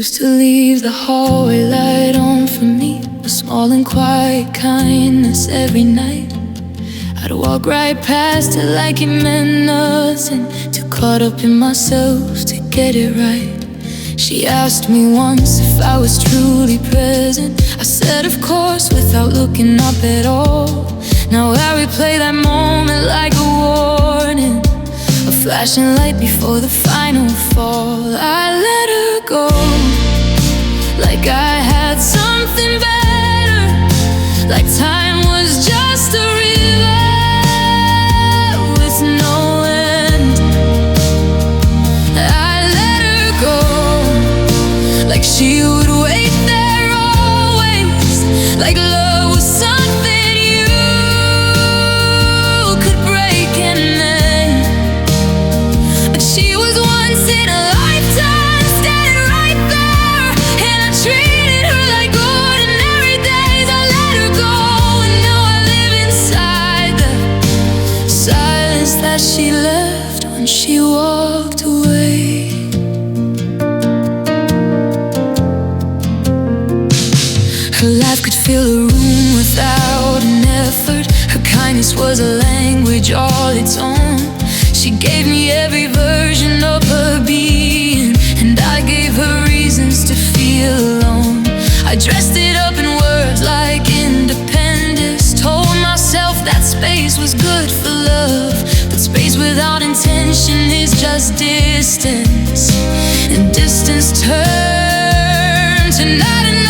used to leave the hallway light on for me, a small and quiet kindness every night. I'd walk right past it like it meant nothing, too caught up in myself to get it right. She asked me once if I was truly present. I said of course, without looking up at all. Now I replay that moment like a warning, a flashing light before the final fall. I let her go, like I had something better, like time was just a river with no end. I let her go, like she would wait there always, like love was something you could break and mend. But she was once in a lifetime, standing right there, and I treated her like ordinary days. I let her go, and now I live inside the silence that she left when she walked away. Her life could fill a room without an effort. Her kindness was a language all its own. She gave me every version of her being, and I gave her reasons to feel alone. I dressed it up in words like independence, told myself that space was good for love, but space without intention is just distance, and distance turned to not enough.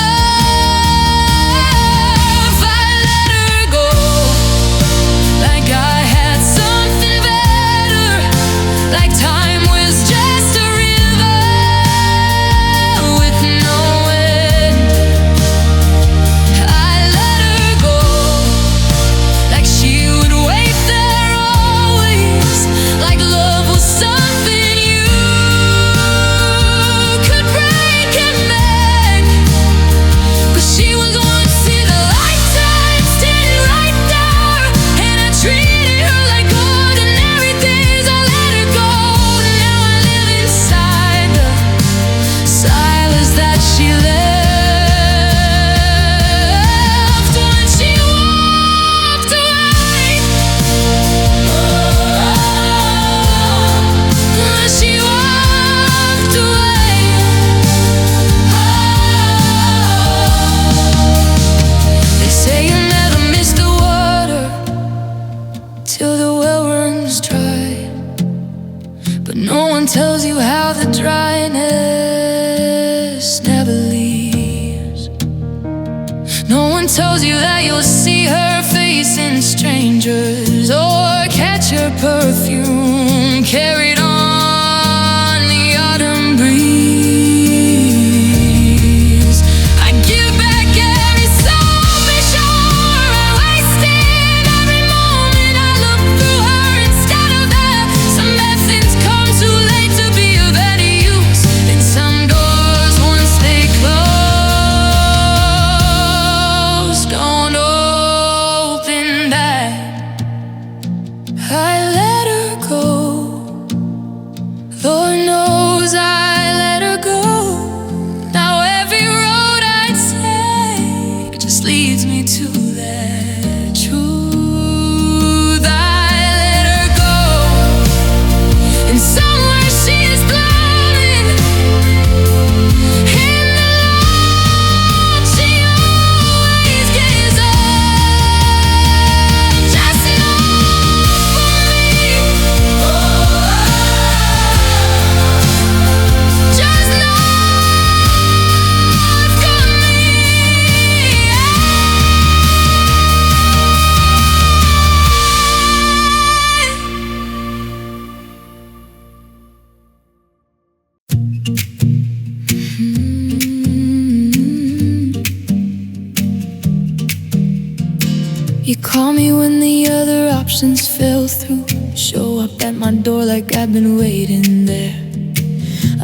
Tells you how the dryness never leaves. No one tells you that you'll see her face in strangers, or catch her perfume carried on the autumn breeze. I give back every selfish hour I wasted, every moment I look through her instead of that. Some lessons come too late to be of any use, and some doors once they close don't open back. I let her go, Lord knows I let her go. Now every road I take just leads me to that truth. I let her go, and somewhere she is blooming in the love she always gives up. Just enough for me, just enough for me. You call me when the other options fell through, show up at my door like I've been waiting there.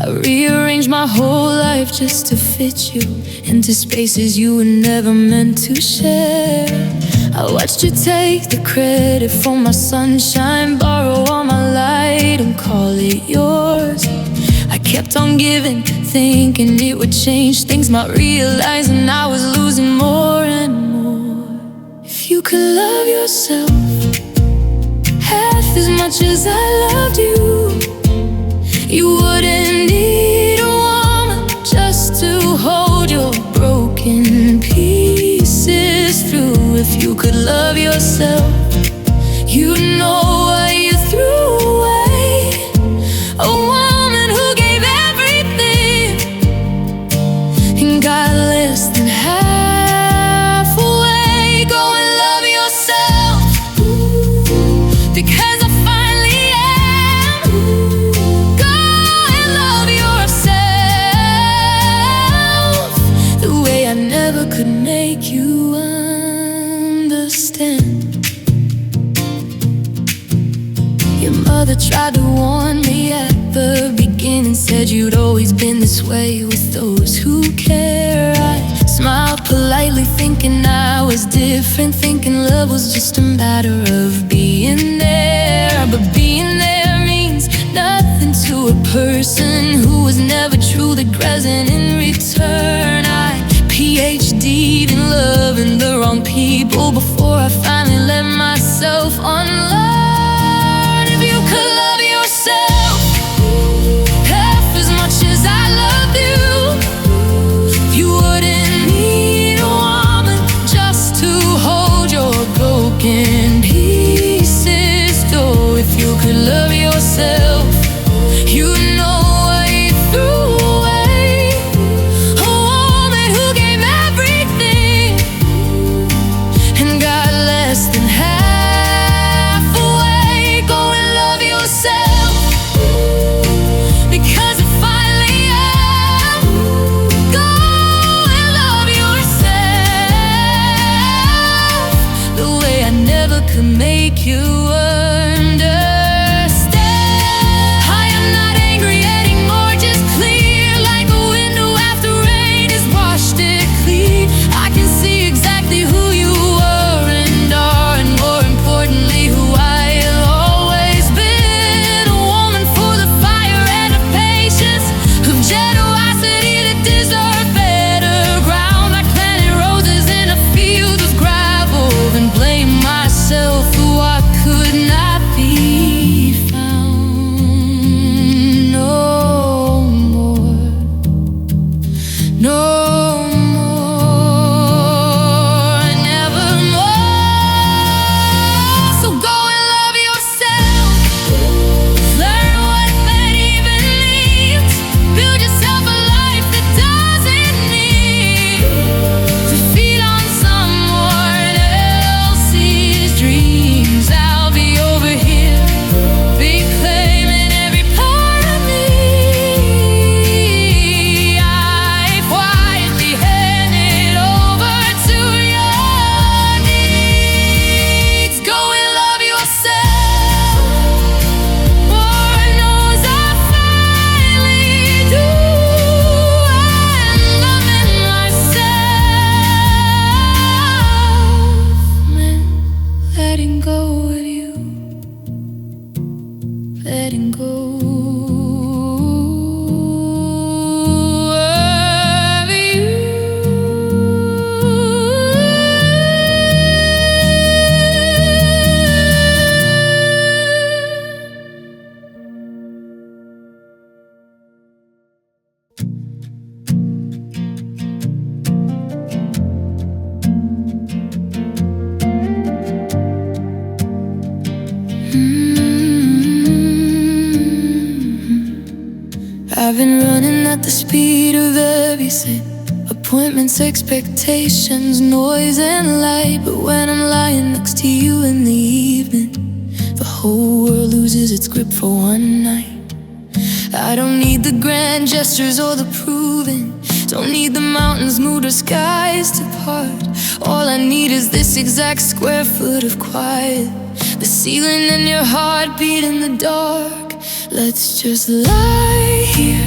I rearranged my whole life just to fit you into spaces you were never meant to share. I watched you take the credit for my sunshine, borrow all my light and call it yours. I kept on giving, thinking it would change things, not realizing I was losing more and more. If you could love yourself half as much as I loved you, you wouldn't need a woman just to hold your broken pieces through. If you could love yourself, you'd know what you threw away. A woman who gave everything and got less than half away. Go and love yourself, because I finally am. Go and love yourself the way I never could make you understand. Your mother tried to warn me at the beginning, said you'd always been this way with those who care. I smiled politely, thinking I was different, thinking love was just a matter of being there. But being there means nothing to a person who was never truly present in return. I PhD'd in loving the wrong people before I finally let myself unlearn. If you could love yourself half as much as I love you, you wouldn't need a woman just to hold your broken pieces. Though if you could love yourself, you know what you threw away. A woman who gave everything and got less than half away. Go and love yourself, because I finally am. Go and love yourself the way I never could make you understand. I am not angry anymore, just clear, like a window after rain has washed it clean. I can see exactly who you were and are, and more importantly, who I have always been. A woman full of fire and of patience, of generosity that deserved better ground. I planted roses in a field of gravel and blamed myself for what could not be found. No more, no more, nevermore. So go and love yourself, learn what that even means. Build yourself a life that doesn't need to feed on someone else's dreams. I'll be over here reclaiming every part of me. I quietly hand it over to your needs. Go and love yourself. Lord knows I finally do. And loving myself meant letting go of you, letting go of you. I've been running at the speed of everything, appointments, expectations, noise and light. But when I'm lying next to you in the evening, the whole world loses its grip for one night. I don't need the grand gestures or the proving, don't need the mountains moved or skies to part. All I need is this exact square foot of quiet, the ceiling and your heartbeat in the dark. Let's just lie here,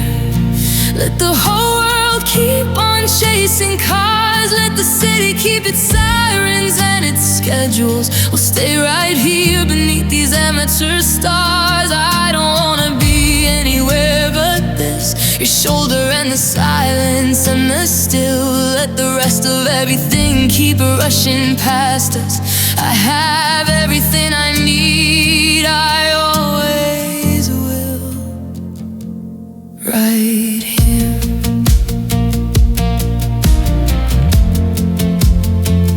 let the whole world keep on chasing cars. Let the city keep its sirens and its schedules. We'll stay right here beneath these amateur stars. I don't wanna be anywhere but this. your shoulder and the silence and the still. Let the rest of everything keep rushing past us. I have everything I need, I always will. Right here,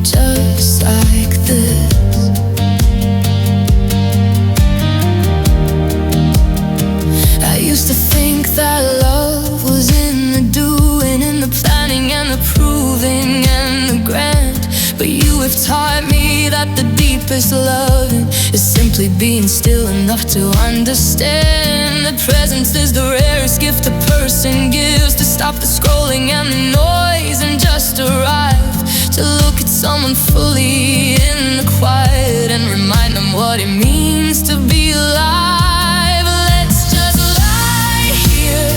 just like this. I used to think that love was in the doing, in the planning and the proving and the grand. But you have taught me that the deepest loving is simply being still enough to understand that presence is the rarest gift a person gives. To stop the scrolling and the noise and just arrive, to look at someone fully in the quiet and remind them what it means to be alive. Let's just lie here,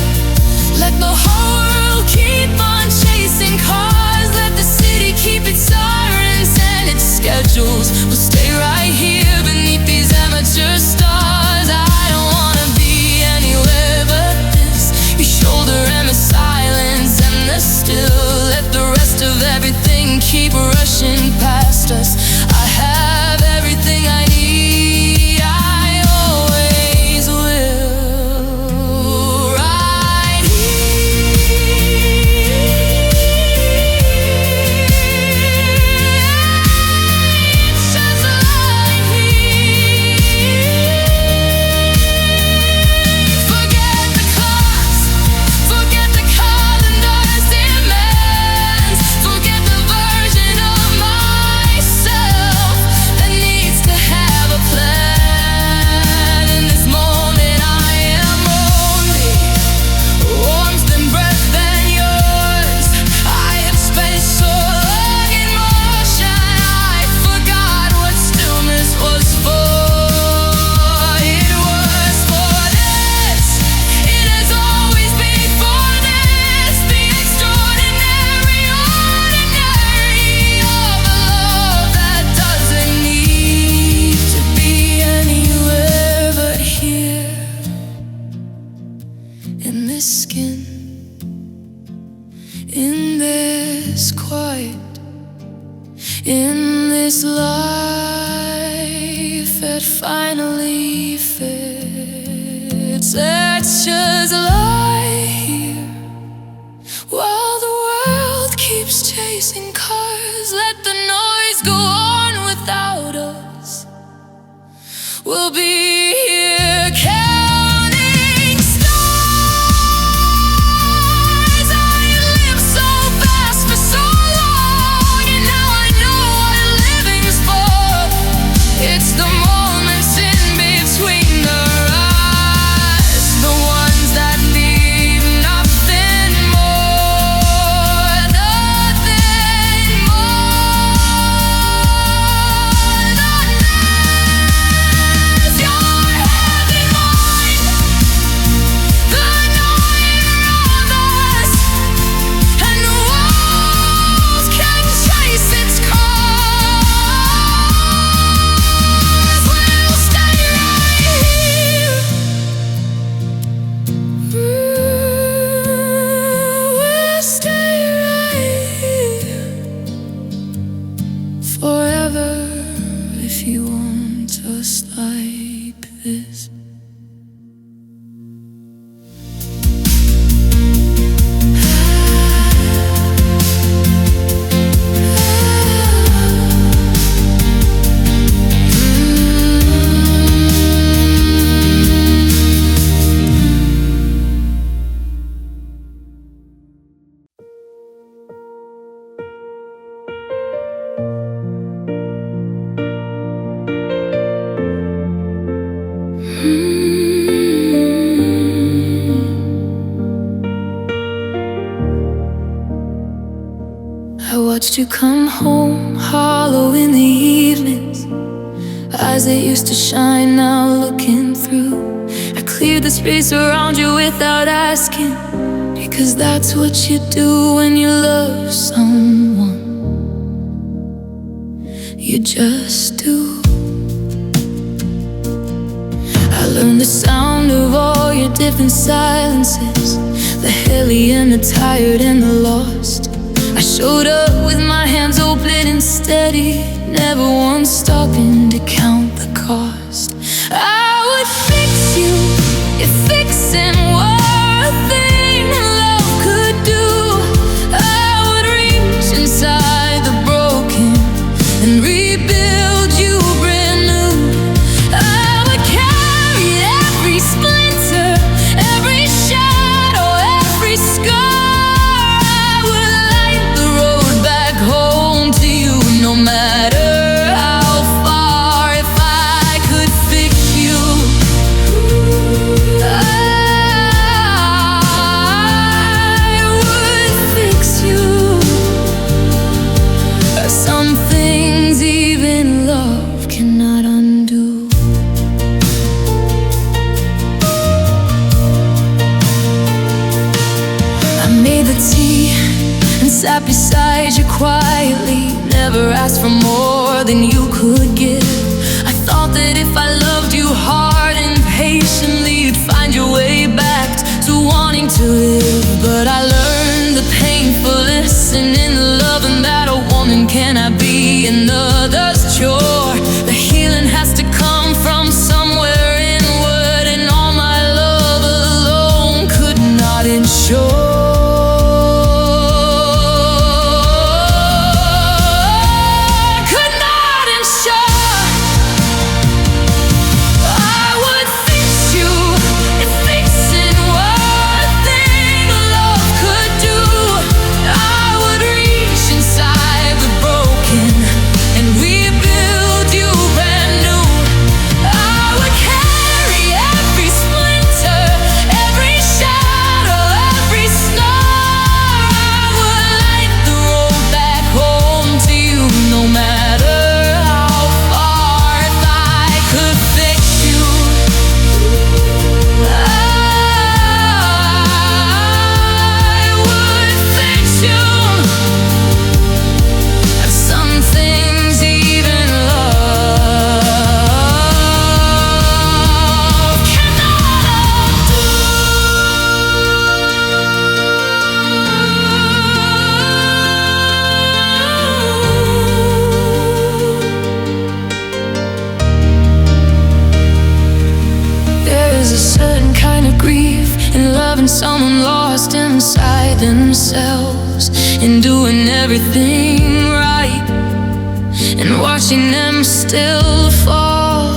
let the whole world keep on chasing cars. Let the city keep its sirens and its schedules. We'll stay right here beneath these amateur stars. I don't wanna be anywhere but this, your shoulder and the silence and the still. Let the rest of everything keep rushing past us. I have everything I need, I always will. Right here, it's just like here. Forget the clocks, forget the calendar's demands. Forget the version of myself that needs to have a plan. In this moment I am only warmth and breath than yours. I have spent so long in motion, I forgot what stillness was for. It was for this, it has always been for this. The extraordinary, ordinary of a love that doesn't need to be anywhere but here. In this skin, in this quiet, in this life that finally fits. Let's just lie here while the world keeps chasing cars. Let the noise go on without us. We'll be here counting stars. I lived so fast for so long, and now I know what living's for. It's the moments in between the rise, the ones that need nothing more, nothing more than this. Your hand in mine, the night around us, and the walls can chase its cars. We'll stay right here. We'll stay right here forever if you want us like this. I watched you come home, hollow in the evenings. Eyes that used to shine, now looking through. I cleared the space around you without asking, because that's what you do when you love someone. You just do. I learned the sound of all your different silences, the daily and the tired and the lost. I showed up with my hands open and steady, never once stopping to count the cost. I would fix you if fixing were a thing love could do. I would reach inside the broken and rebuild you brand new. I would carry every splinter, every shadow, every scar. I would light the road back home to you, no matter how far. If I could fix you, I would fix you. Some things even love cannot undo. I made the tea and sat beside you quietly, never asked for more than you could give. I thought that if I loved you hard and patiently, you'd find your way back to wanting to live. But I learned the painful lesson in the loving that a woman cannot be another's chore. The healing has to come from somewhere inward, and all my love alone could not ensure. Someone lost inside themselves and doing everything right, and watching them still fall,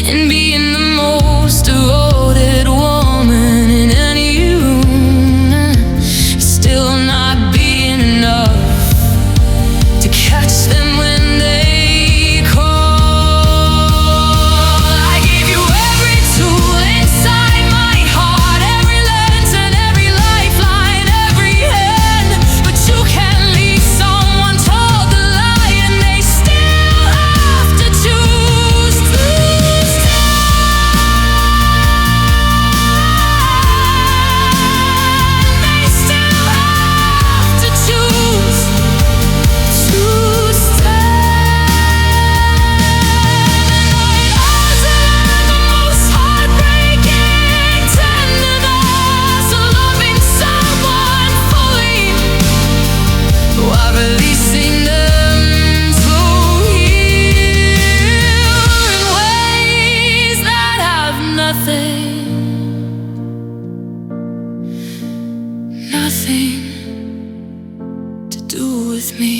and being the most devoted woman in any room, still not being enough to catch them when they call. I gave you every tool inside my heart, every lantern, every lifeline, every hand, but you can't leave someone told the lie, and they still have to choose to stand. They still have to choose to stand. The most heartbreaking tenderness of loving someone fully, while releasing them to heal in ways that have nothing to do with me.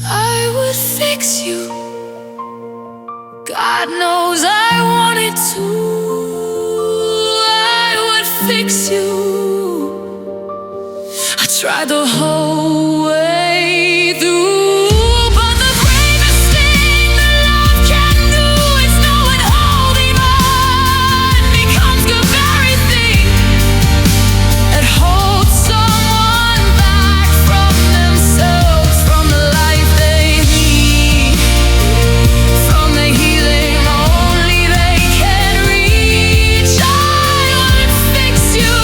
I would fix you. God knows I wanted to. I would fix you. I tried the whole way through, but the bravest thing that love can do is know it holding on becomes the very thing that holds someone back from themselves, from the life they need, from the healing only they can reach. I would fix you.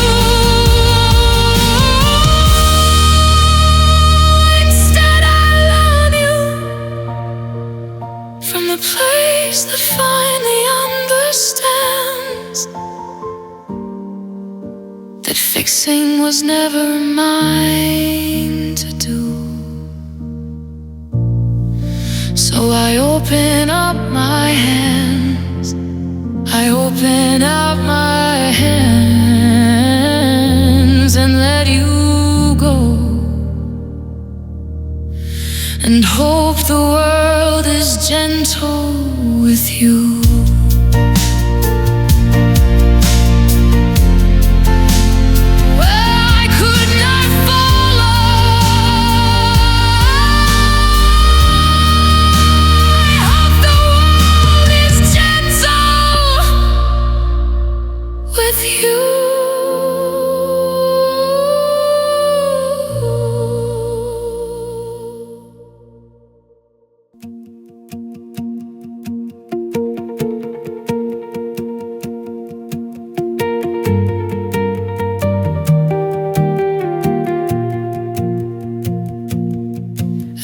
Fixing was never mine to do. So I open up my hands, I open up my hands and let you go, and hope the world is gentle with you.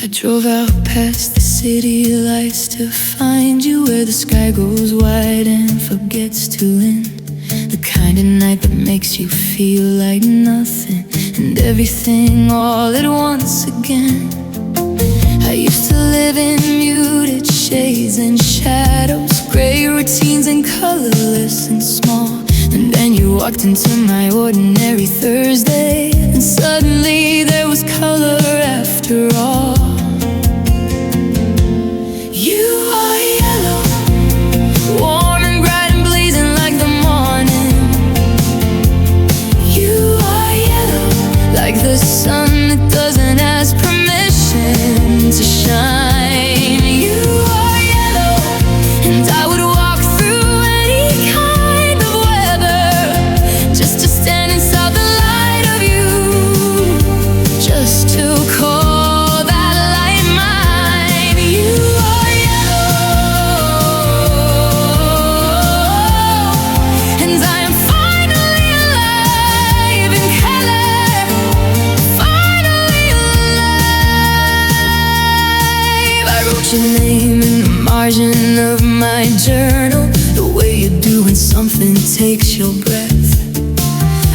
I drove out past the city lights to find you, where the sky goes wide and forgets to end. The kind of night that makes you feel like nothing and everything all at once again. I used to live in muted shades and shadows, gray routines and colorless and small. And then you walked into my ordinary Thursday, and suddenly there was color after all. You are yellow, warm and bright and blazing like the morning. You are yellow, like the sun that doesn't ask permission to shine. You are yellow, and I would walk through any kind of weather just to stand inside the light of you, just to call that light mine. You are yellow, and I am finally alive in color, finally alive. I wrote your name in the margin of my journal, the way you do when something takes your breath.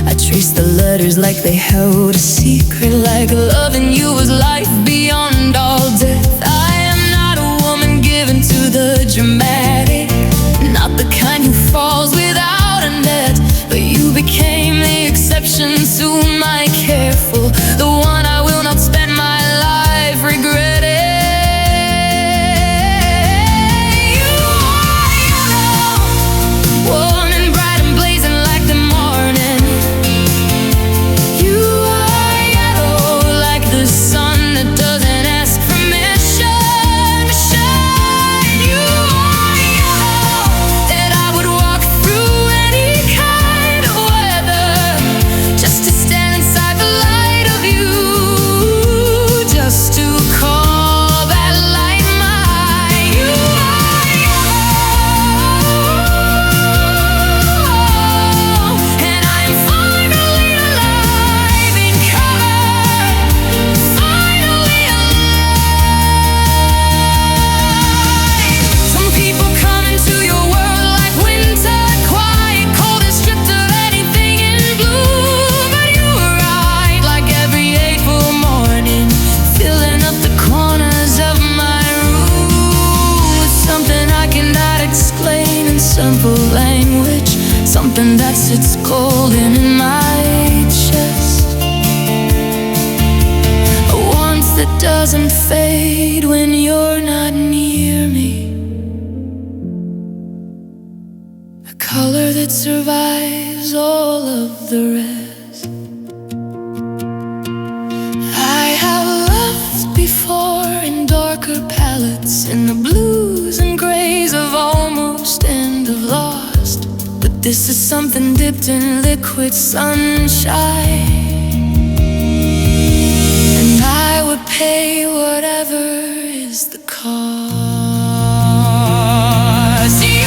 I traced the letters like they held a secret, like loving you was life beyond all death. I am not a woman given to the dramatic, not the kind who falls without a net, but you became the exception to my careful, the one I will not spend my life regretting. You are yellow, warm and bright and blazing like the morning. You are yellow, like the sun that doesn't ask permission to shine. You are yellow, that I would walk through any kind of weather just to stand inside the light of you, just to call that light mine. You are yellow, and I am finally alive in color, finally alive. Some people come into your world like winter, quiet, cold and stripped of anything in bloom. But you arrived like every April morning, filling up the corners of my room with something I cannot explain in simple language, something that sits golden in my chest, a warmth that doesn't fade when you're not near me, a color that survives all of the rest. I have loved before in darker palettes, in the blues and grays of almost and of lost, but this is something dipped in liquid sunshine, and I would pay whatever is the cost. You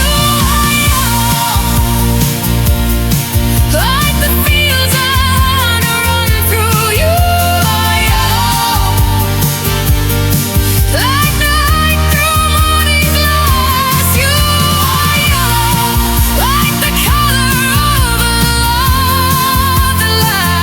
are yellow, like the fields I wanna run through. You are yellow, like night through morning glass. You are yellow, like the color of a love that lasts.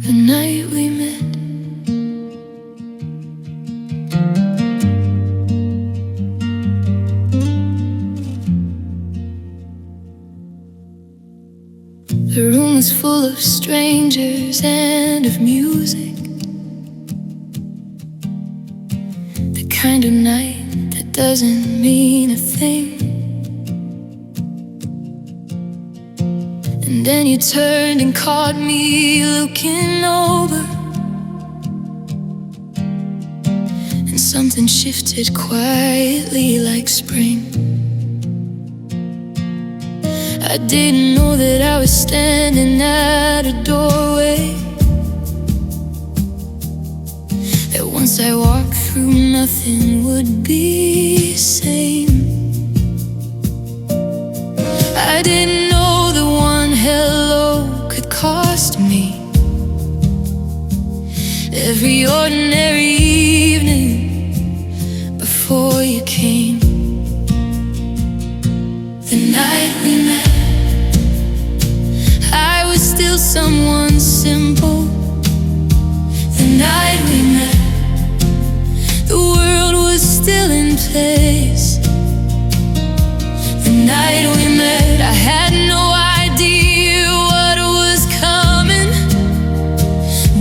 the night we met. The room was full of strangers and of music, the kind of night that doesn't mean a thing. And then you turned and caught me looking over, and something shifted quietly like spring. I didn't know that I was standing at a doorway, that once I walked through nothing would be the same. I didn't know that one hello could cost me every ordinary evening before you came. The night we met, I was still someone simple. The night we met, the world was still in place. The night we met, I had no idea what was coming.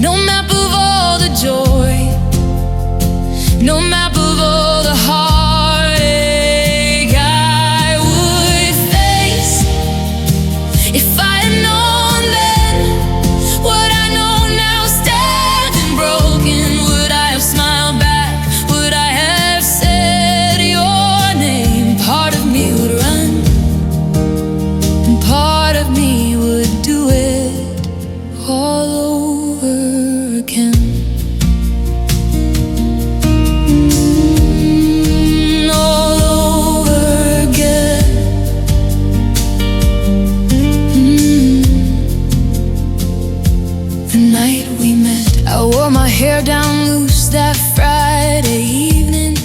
No map of all the joy, no map of all the heartache I would face. If I had known then what I know now, standing broken, would I have smiled back? Would I have said your name? Part of me would run, and part of me would do it all over again. All over again. The night we met, I wore my hair down loose that Friday evening,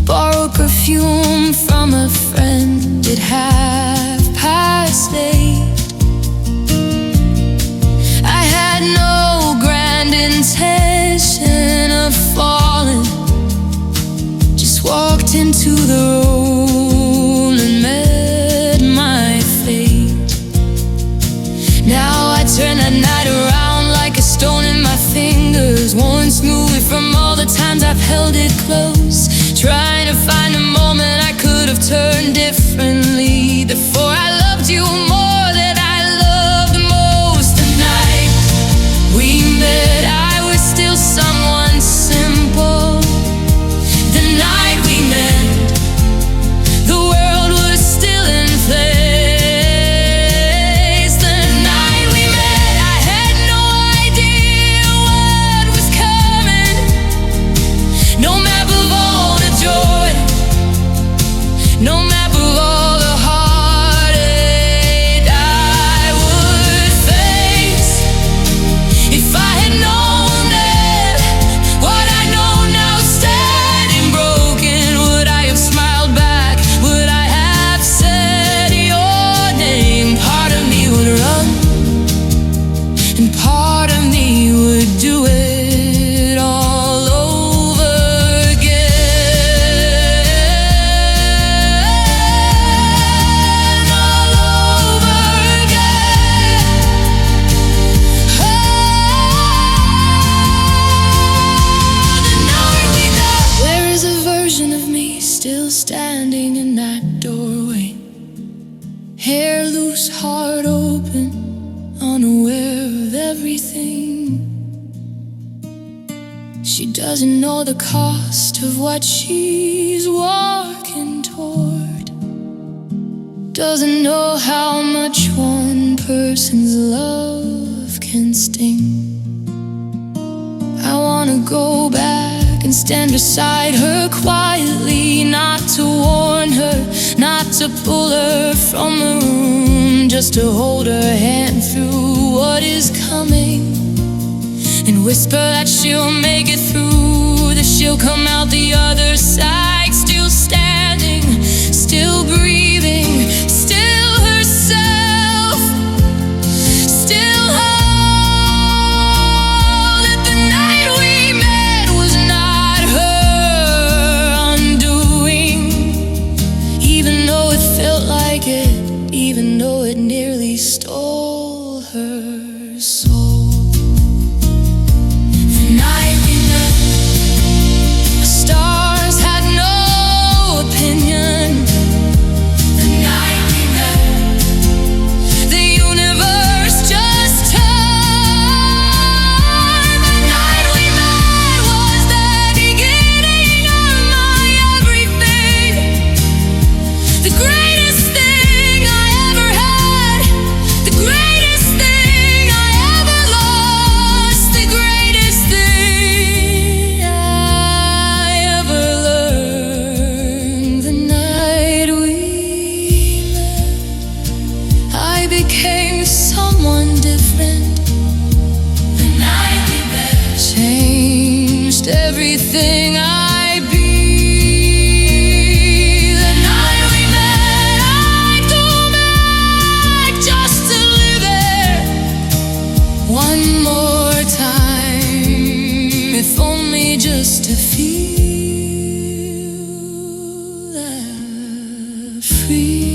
borrowed perfume from a friend at 8:30. I had no grand intention of falling, just walked into the room and met my fate. Now I turn that night around like a stone in my fingers, worn smooth from all the times I've held it close, trying to find a moment I could have turned differently before I loved you more than I loved most. The night we met, I was still someone simple. The night we met, the world was still in place. The night we met, I had no idea what was coming. No map of all the joy, no map of all the heartache I would face. If I had known then what I know now, standing broken, would I have smiled back? Would I have said your name? Part of me would run, and part of me would do it all over again. All over again. The night we met. There is a version of me still standing in that doorway, hair loose, heart open, unaware of everything. She doesn't know the cost of what she's walking toward, doesn't know how much one person's love can sting. I wanna go back and stand beside her quietly, not to warn her, not to pull her from the room, just to hold her hand through what is coming, and whisper that she'll make it through, that she'll come out the other side, still standing, still breathing, still herself, still whole. everything I be. The night we met, I'd go back just to live there one more time, if only just to feel that free.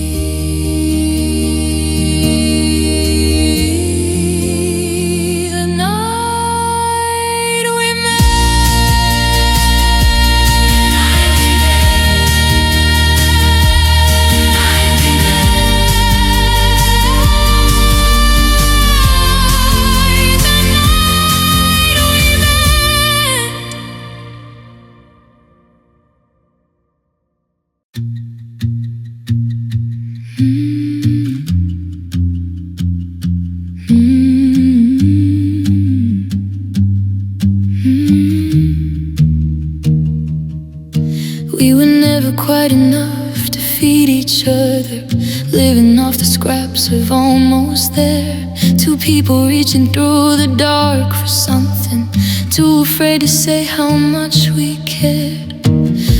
We were never quite enough to feed each other, living off the scraps of almost there. Two people reaching through the dark for something, too afraid to say how much we cared.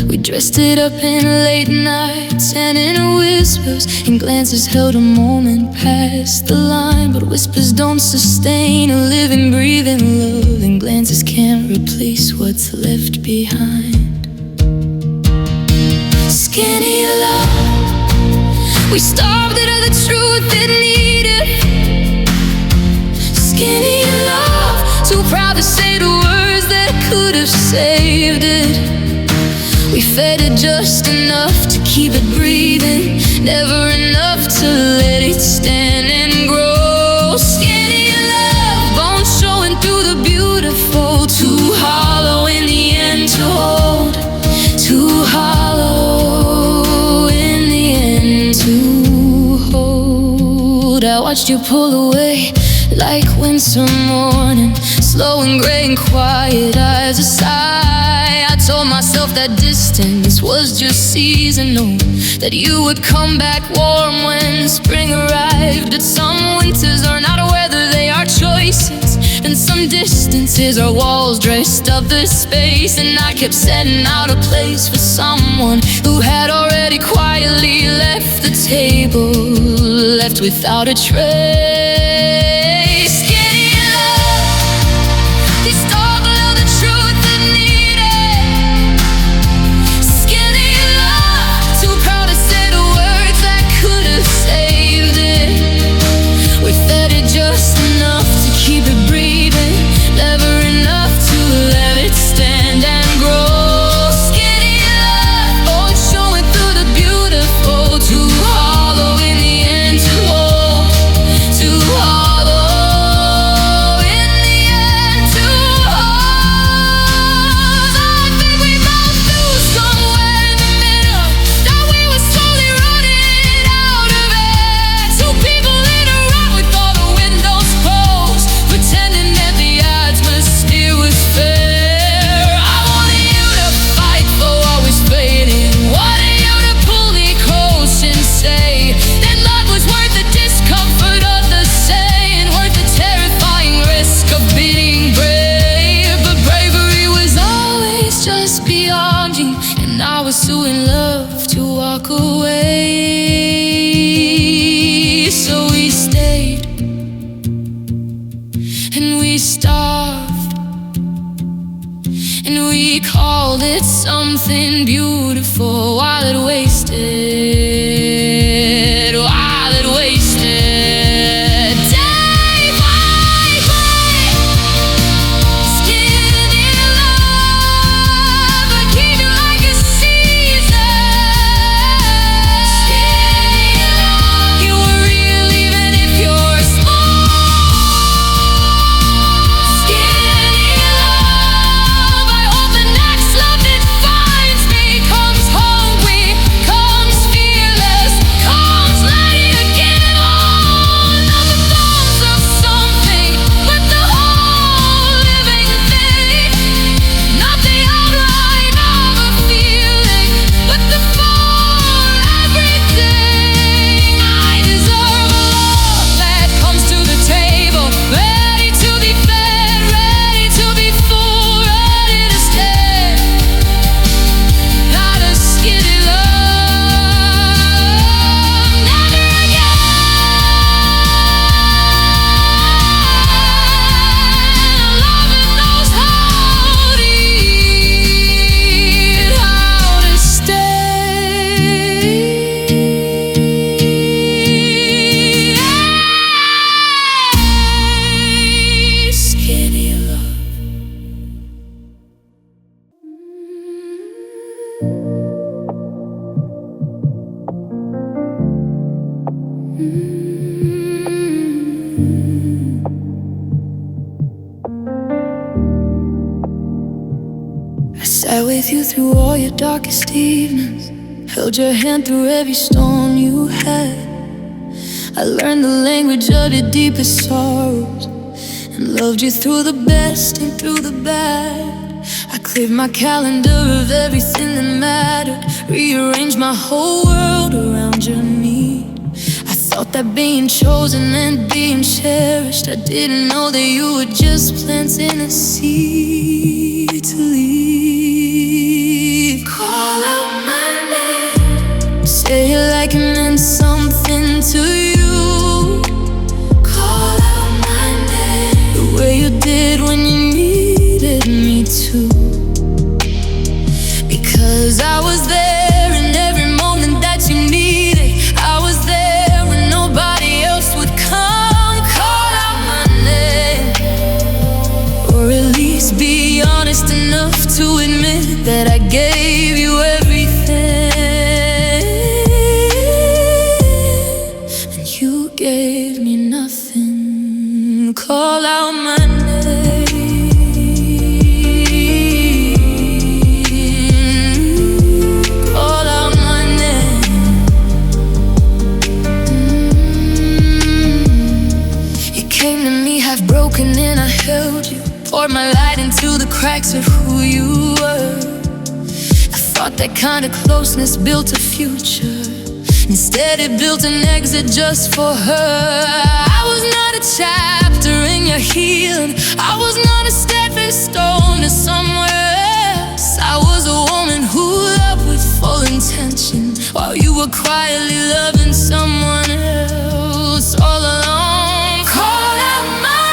We dressed it up in late nights and in whispers, and glances held a moment past the line. But whispers don't sustain a living, breathing love, and glances can't replace what's left behind. Skinny love, we starved it of the truth it needed. Skinny love, too proud to say the words that could have saved it. We fed it just enough to keep it breathing, never enough to let it stand and grow. Skinny love, bones showing through the beautiful, too hollow in the end to hold, too hollow in the end to hold. I watched you pull away like winter morning, slow and gray and quiet, eyes a sigh. I told myself that distance was just seasonal, that you would come back warm when spring arrived. That some winters are not weather, they are choices, and some distances are walls dressed up the space. And I kept setting out a place for someone who had already quietly left the table, left without a trace. Just enough to keep it breathing, never enough to let it stand and grow. Skinny love, oh, it's showing through the beautiful, too hollow in the end to hold, too hollow in the end to hold. I think we both knew somewhere in the middle that we were slowly running out of air. Two people in a rut with all the windows closed, pretending that the atmosphere was fair. I wanted you to fight for what was fading, wanted you to pull me close and say that love was worth the discomfort of the saying, worth the terrifying risk of being brave. But bravery was always just beyond you, and I was too in love to walk away. So we stayed and we starved, and we called it something beautiful while it wasted, while it wasted. Day by day, skinny love, I keep you like a season. Skinny love, you were real even if you're small. Skinny love, I hope the next love that finds me comes hungry, comes fearless, comes letting Sat with you through all your darkest evenings, held your hand through every storm you had. I learned the language of your deepest sorrows and loved you through the best and through the bad. I cleared my calendar of everything that mattered, rearranged my whole world around your need. I thought that being chosen meant being cherished. I didn't know that you were just planting a seed to leave. Call out my name, say it like it meant something to you. Call out my name the way you did when you needed me to. Because I was there in every moment that you needed. I was there when nobody else would come. Call out my name, or at least be honest enough to admit that I gave you everything and you gave me nothing. Call out my name. Broken and I held you, poured my light into the cracks of who you were. I thought that kind of closeness built a future. Instead it built an exit just for her. I was not a chapter in your healing, I was not a stepping stone to somewhere else. I was a woman who loved with full intention, while you were quietly loving someone else all along. Call out my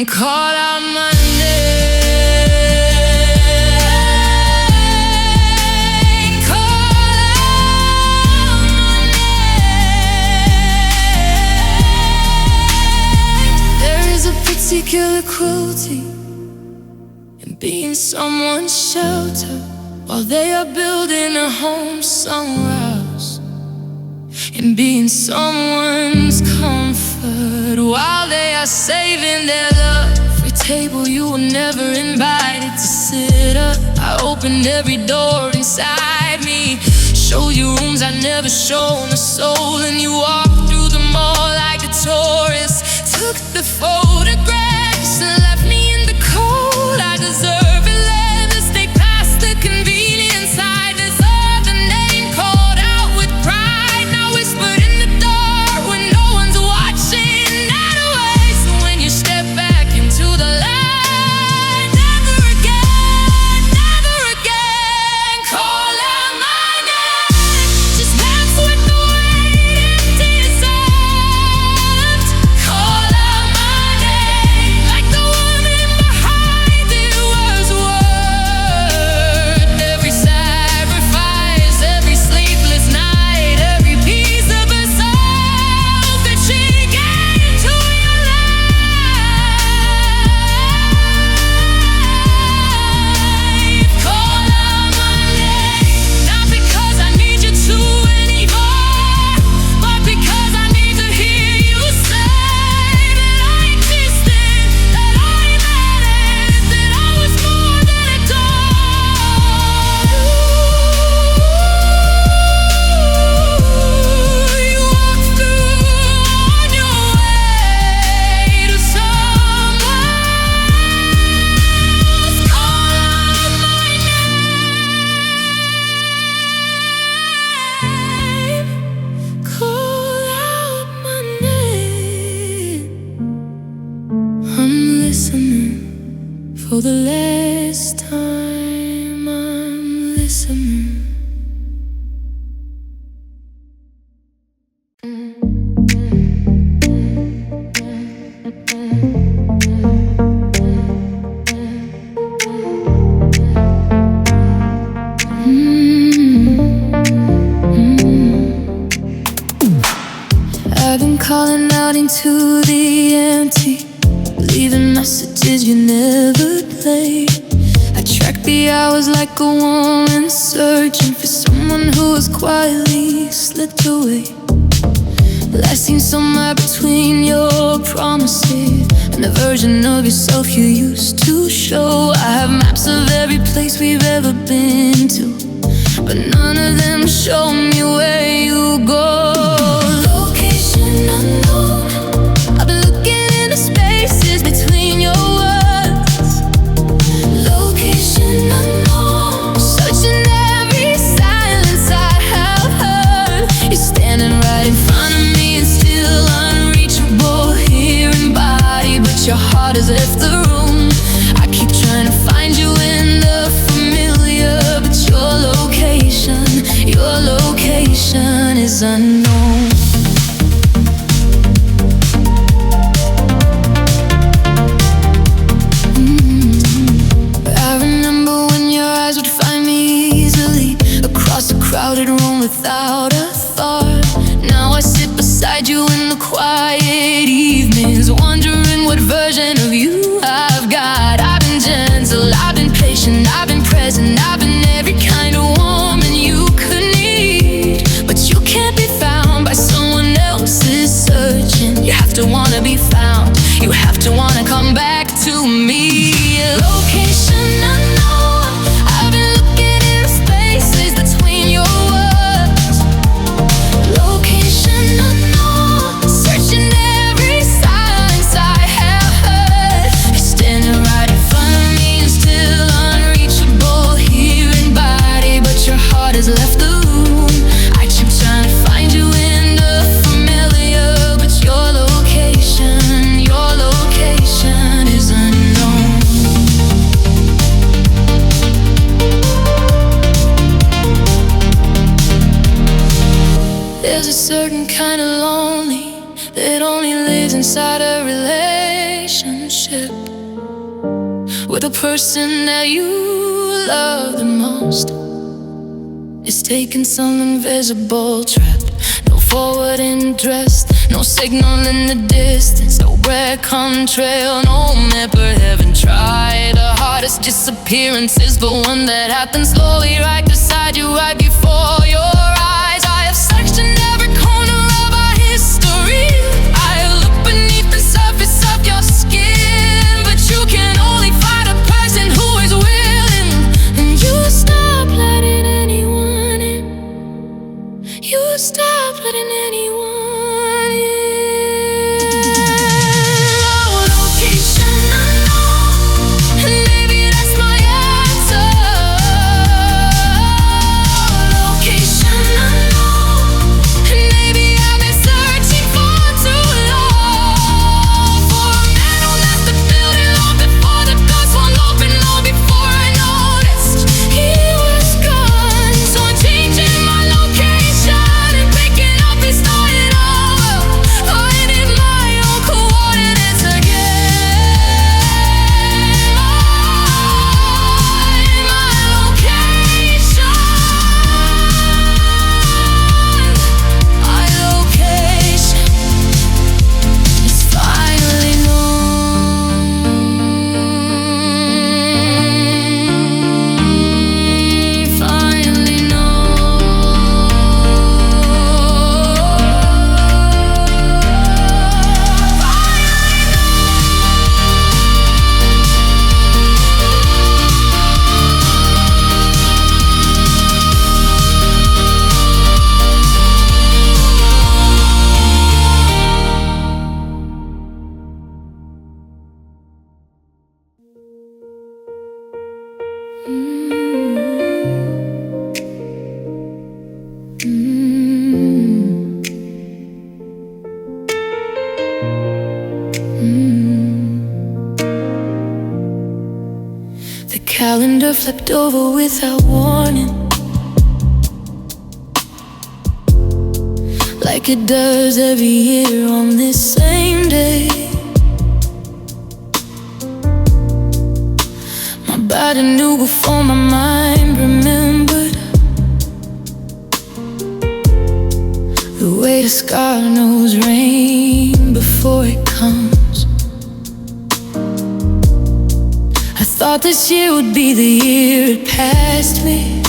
name, call out my name. There is a particular cruelty in being someone's shelter while they are building a home somewhere else, in being someone's comfort while they are saving their love. Every table you were never invited to sit at. I opened every door inside me, showed you rooms I'd never shown a soul, and you walked through them all like a tourist. Took the photographs and left me in the cold. I deserve it, let us stay past the convenience. I deserve the name called out with pride, now whispered in the dark when no one's watching. Not away, so when you step back into the light, never again, never again. Call out my name, just pass with the weight, empty yourself. Call out my name, like the woman behind it was worth every sacrifice, every sleepless night, every piece of herself that she gave to your life. Call out my name, not because I need you to anymore, but because I need to hear you say that I existed, that I mattered, that I was more than a doll. You walked through on your way to somewhere else. Call out my name, call out my name. I'm listening for the last time. I'm listening. I've been calling out into the empty, leaving messages you never played. I tracked the hours like a woman searching for someone who was quietly slipped away. Last seen somewhere between your promises and the version of yourself you used to show. I have maps of every place we've ever been to, but none of them show me where you go. Location unknown, I've been looking in the spaces between your words. Location unknown, searching every silence I have heard. You're standing right in front of me and still unreachable here in body, but your heart has left the room. I keep trying to find you in the familiar, but your location is unknown. I remember when your eyes would find me easily across a crowded room without a thought. Now I sit beside you in the quiet evenings, wondering what version of you I've got. I've been gentle, I've been patient, I've been present, I've been every kind of woman you could need. But you can't be found by someone else's searching. You have to wanna be found, you have to wanna come back to me. Location unknown, I've been looking in spaces between your words. Location unknown, searching every silence I have heard. You're standing right in front of me and still unreachable here in body, but your heart has left the room. I keep trying to find you in the familiar, but your location is unknown. There's a certain kind of lonely that only lives inside a relationship with a person that you love the most. It's taking some invisible trap. No forward interest, no signal in the distance, no breadcrumb trail, no map or heaven tried. The hardest disappearances, but one that happens slowly right beside you, right before your eyes. I have searched in every corner of our history. I have looked beneath the surface of your skin, but you can only find a person who is willing. And you stop letting anyone in. You stop letting anyone in. Oh, location unknown, and maybe that's my answer. Location unknown, and maybe I've been searching for too long. For a man who left the building long before the doors swung open, long before I noticed he was gone. So I'm changing my location and picking up and starting over, finding my own coordinates again. My location is finally known. Finally The calendar flipped over without warning, like it does every year on this same day. My body knew before my mind remembered the way the scar knows rain before it comes. I thought this year would be the year it passed me.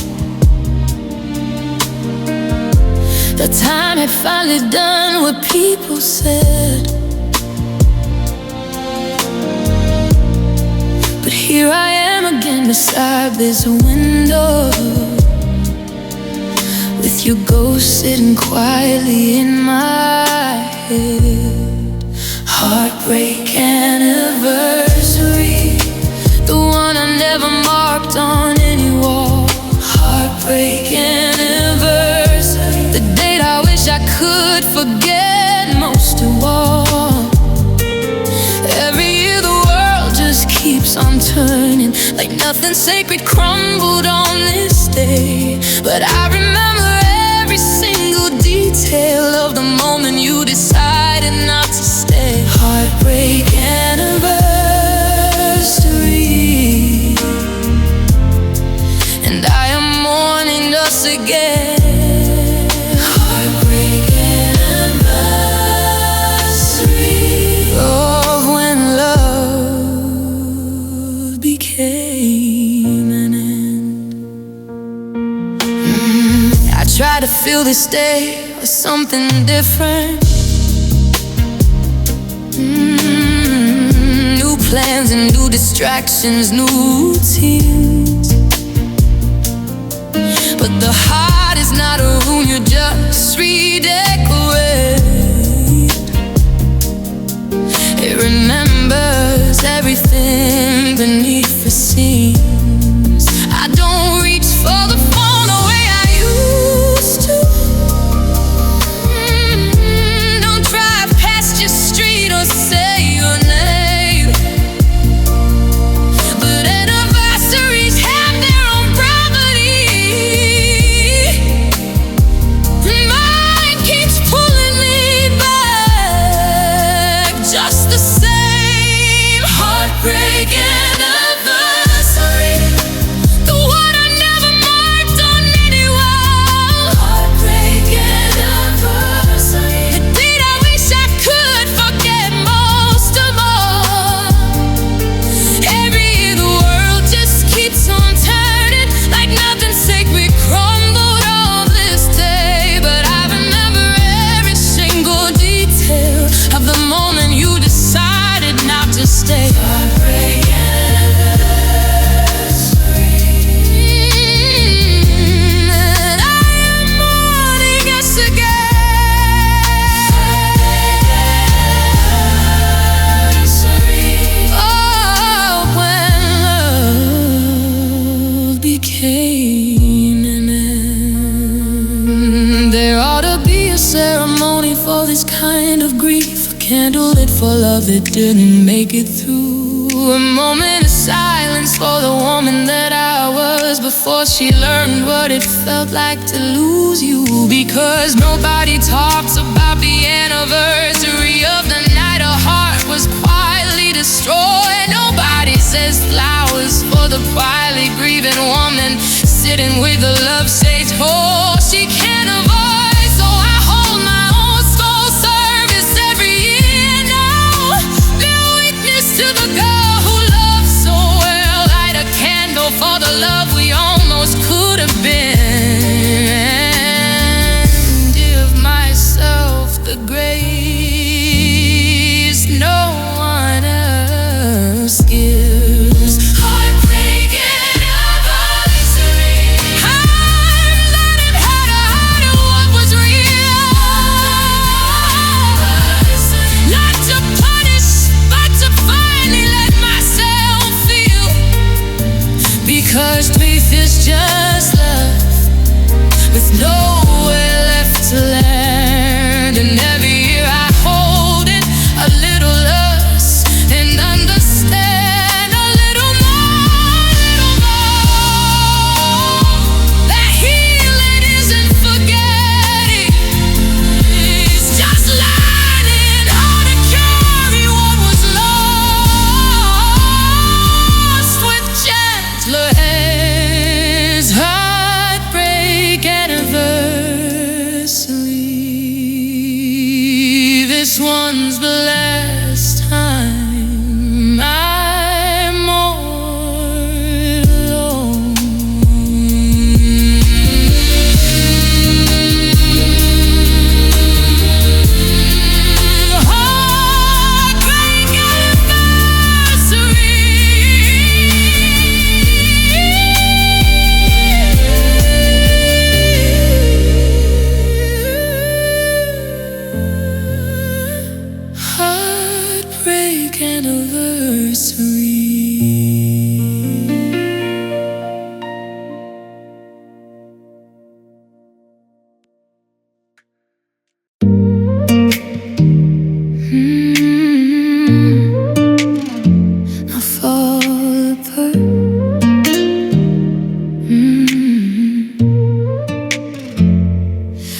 The time had finally done what people said. But here I am again beside this window, with your ghost sitting quietly in my head. Heartbreak anniversary, the one I never marked on any wall. Heartbreak anniversary, the date I wish I could forget most of all. Every year the world just keeps on turning, like nothing sacred crumbled on this day. But I remember every single detail of the moment you decided not to stay. Heartbreak anniversary, and I am mourning us again. Heartbreak anniversary of when love became an end. I try to fill this day with something different. New plans and new distractions, new tears. But the heart is not a room you just redecorate. It remembers everything beneath the scenes. I don't reach for the phone the way I used to. Don't drive past your street or say your name. But anniversaries have their own property. Mine keeps pulling me back just the same. Heartbreak anniversary, the one I never marked on any wall. Heartbreak anniversary, the date I wish I could forget most of all. Every year the world just keeps on turning, like nothing sacred crumbled on this day. But I remember every single detail of the moment you decided not to stay. Heartbreak anniversary, and I am mourning us again. Oh, when love became an end. There ought to be a ceremony for this kind of grief, a candlelit for love that didn't make it through. A moment of silence for the woman that I was before she learned what it felt like to lose you. Because nobody talks about the anniversary of the night her heart was quietly destroyed. Nobody says flowers for the quietly grieving woman sitting with the love-saved horse she can't avoid. So I hold my own soul service every year now. Bear witness to the girl who loved so well. Light a candle for the love we almost could have been. Give myself the this one's the last time I'm all alone. Heartbreak anniversary. Heartbreak anniversary. I fall apart.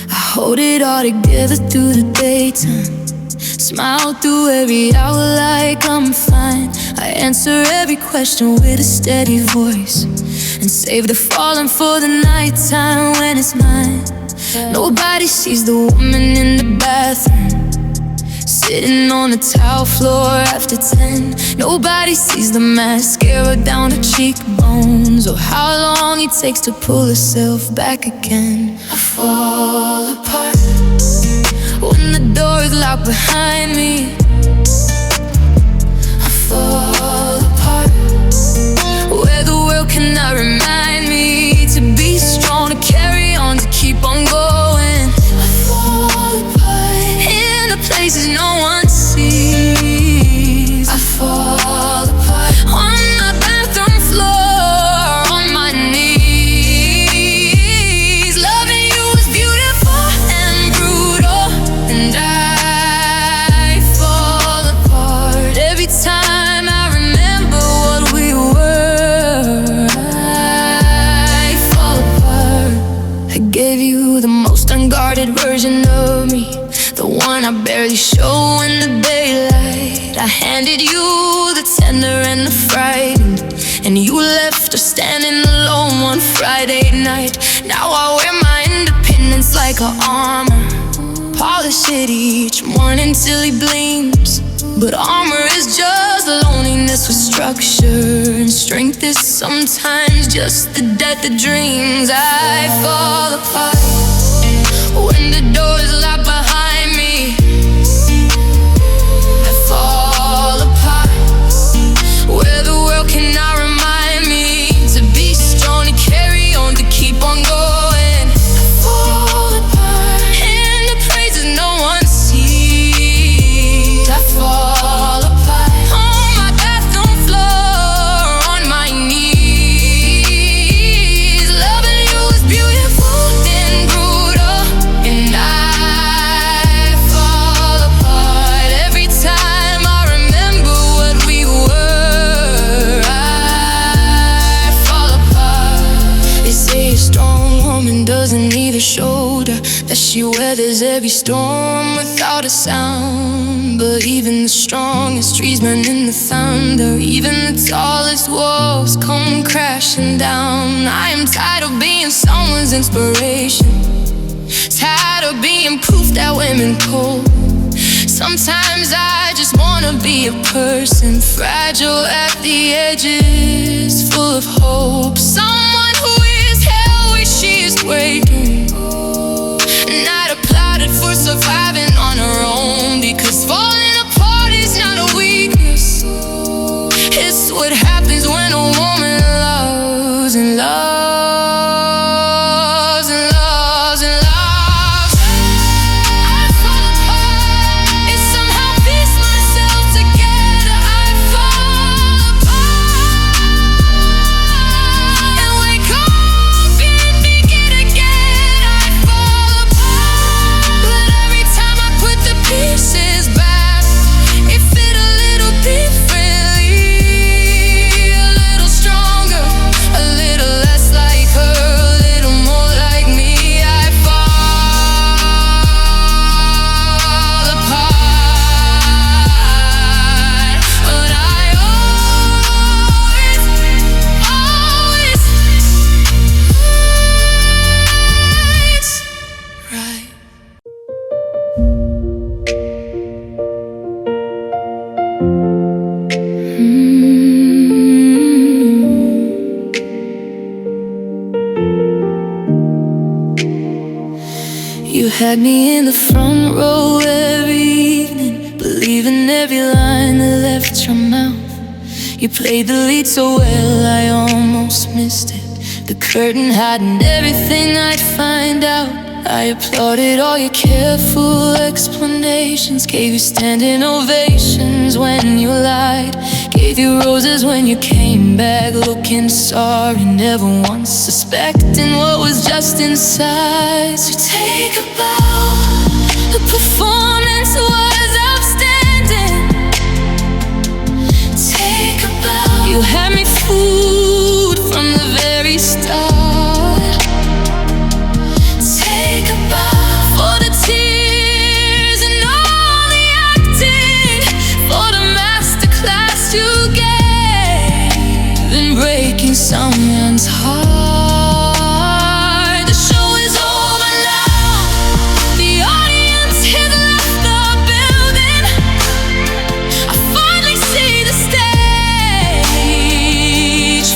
I hold it all together through the daytime. Smile through every hour like I'm fine. I answer every question with a steady voice and save the falling for the nighttime when it's mine. Nobody sees the woman in the bathroom, sitting on the tile floor after 10. Nobody sees the mascara down her cheekbones, or how long it takes to pull herself back again. I fall apart when the door is locked behind me. I fall apart where the world cannot remind me to be strong, to carry on, to keep on going. I fall apart in the places no one sees. I fall apart on my bathroom floor, on my knees. Loving you is beautiful and brutal, and I fall apart every time I remember what we were. I fall apart. I gave you the most unguarded version of me, the one I barely show in the daylight. I handed you the tender and the frightened, and you left her standing alone one Friday night. Now I wear my independence like an armor, polish it each morning till it gleams. But armor is just loneliness with structure, and strength is sometimes just the death of dreams. I fall apart when the door is locked behind me. I fall apart where the world cannot remind me to be strong, to carry on, to keep on going. I fall apart in the places no one sees. I fall apart on my bathroom floor, on my knees. Loving you is beautiful and brutal, and I fall apart every time I remember what we were. I fall apart. They say a strong woman doesn't need a shoulder, that she weathers every storm without a sound. But even the strongest trees burn in the thunder, even the tallest walls come crashing down. I am tired of being someone's inspiration, tired of being proof that women cold. Sometimes I just wanna be a person, fragile at the edges, full of hope. Someone who is hell where she is waking, not applauded for surviving on her own, because falling apart is not a weakness. It's what happens when a woman loves and loves and loves and loves. I fall apart and somehow piece myself together. I fall apart and wake up and begin again. I fall apart, but every time had me in the front row every evening, believing every line that left your mouth. You played the lead so well, I almost missed it. The curtain hiding everything I'd find out. I applauded all your careful explanations, gave you standing ovations when you lied, gave you roses when you came back looking sorry, never once suspecting what was just inside. So take a bow, the performance was outstanding. Take a bow, you had me fooled from the very start. Take a bow for the tears and all the acting, for the masterclass you gave in breaking someone's heart. The show is over now, the audience has left the building. I finally see the stage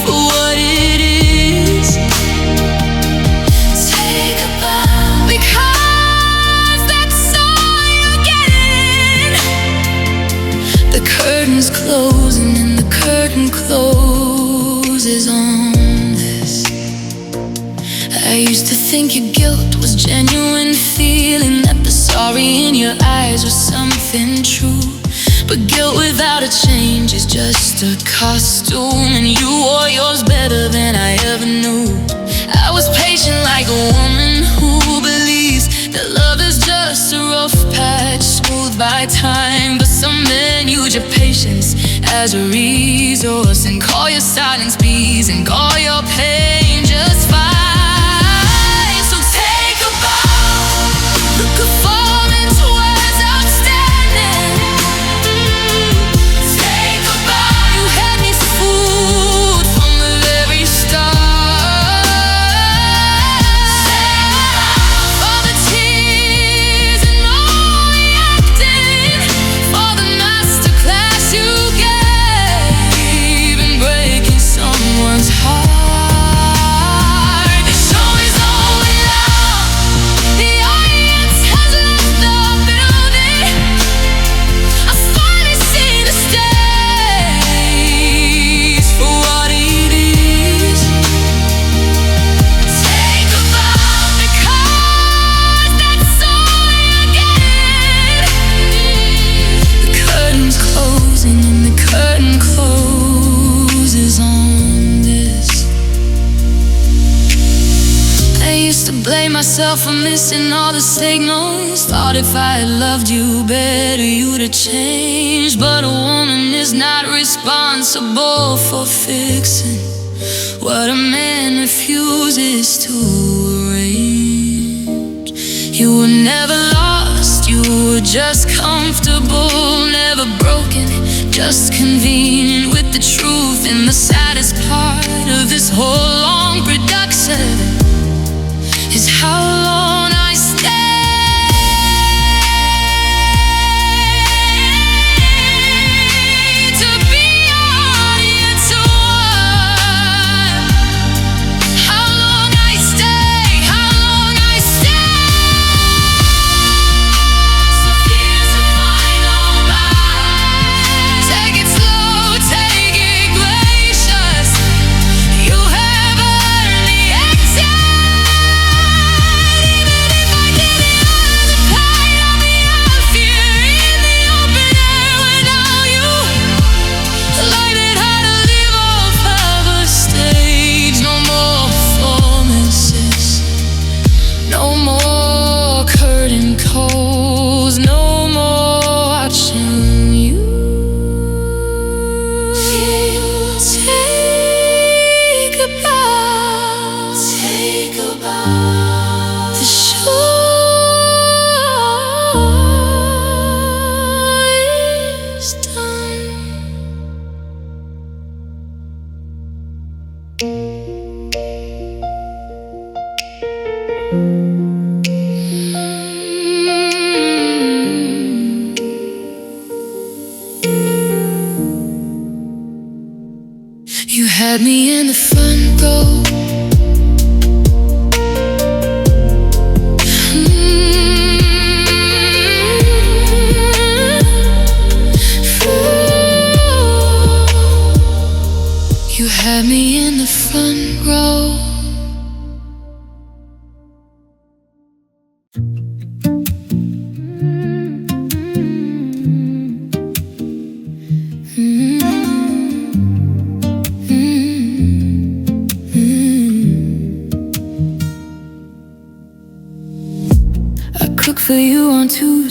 for what it is. Take a bow, because that's all you're getting. The curtain's closing and the curtain closes on this. I used to think your guilt was genuine feeling, that the sorry in your eyes was something true. But guilt without a change is just a costume, and you wore yours better than I ever knew. I was patient like a woman who believes that love is just a rough patch smoothed by time. But some men use your patience as a resource, and call your silence peace and call your pain just fine. So take a bow, the performance was outstanding. Take a bow, you had me fooled from the very start. Take a bow for the tears and all the acting, for the masterclass you gave in breaking someone's heart. The show is over now, the audience has left the building. I finally see the stage for what it is. Take a bow, because that's all you're getting. The curtain's closing and the curtain closes on this. I used to blame myself for missing all the signals. Thought if I had loved you better, you'd have changed. But a woman is not responsible for fixing what a man refuses to arrange. You were never lost, you were just comfortable, never broken, just convenient with the truth. And the saddest part of this whole long production is how long I stay to be audience one. How long I stay, how long I stay. So here's a final bow. Take it slow, take it gracious. You have earned the exit, even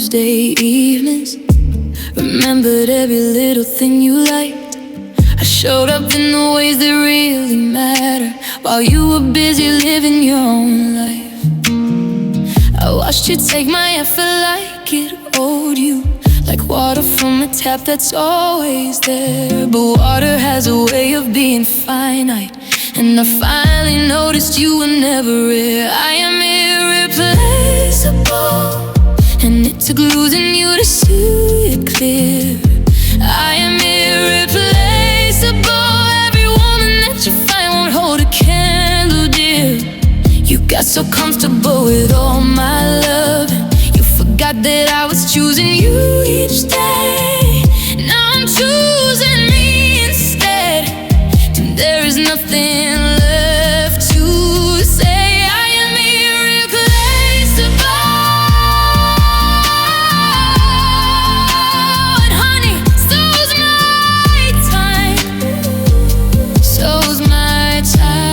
Tuesday evenings. Remembered every little thing you liked. I showed up in the ways that really matter, while you were busy living your own life. I watched you take my effort like it owed you, like water from a tap that's always there. But water has a way of being finite, and I finally noticed you were never rare. I am irreplaceable, and it took losing you to see it clear. I am irreplaceable. Every woman that you find won't hold a candle, dear. You got so comfortable with all my love, you forgot that I was choosing you each day. Now I'm choosing me instead, and there is nothing left to say. I am irreplaceable, and honey, so's my time, so's my time.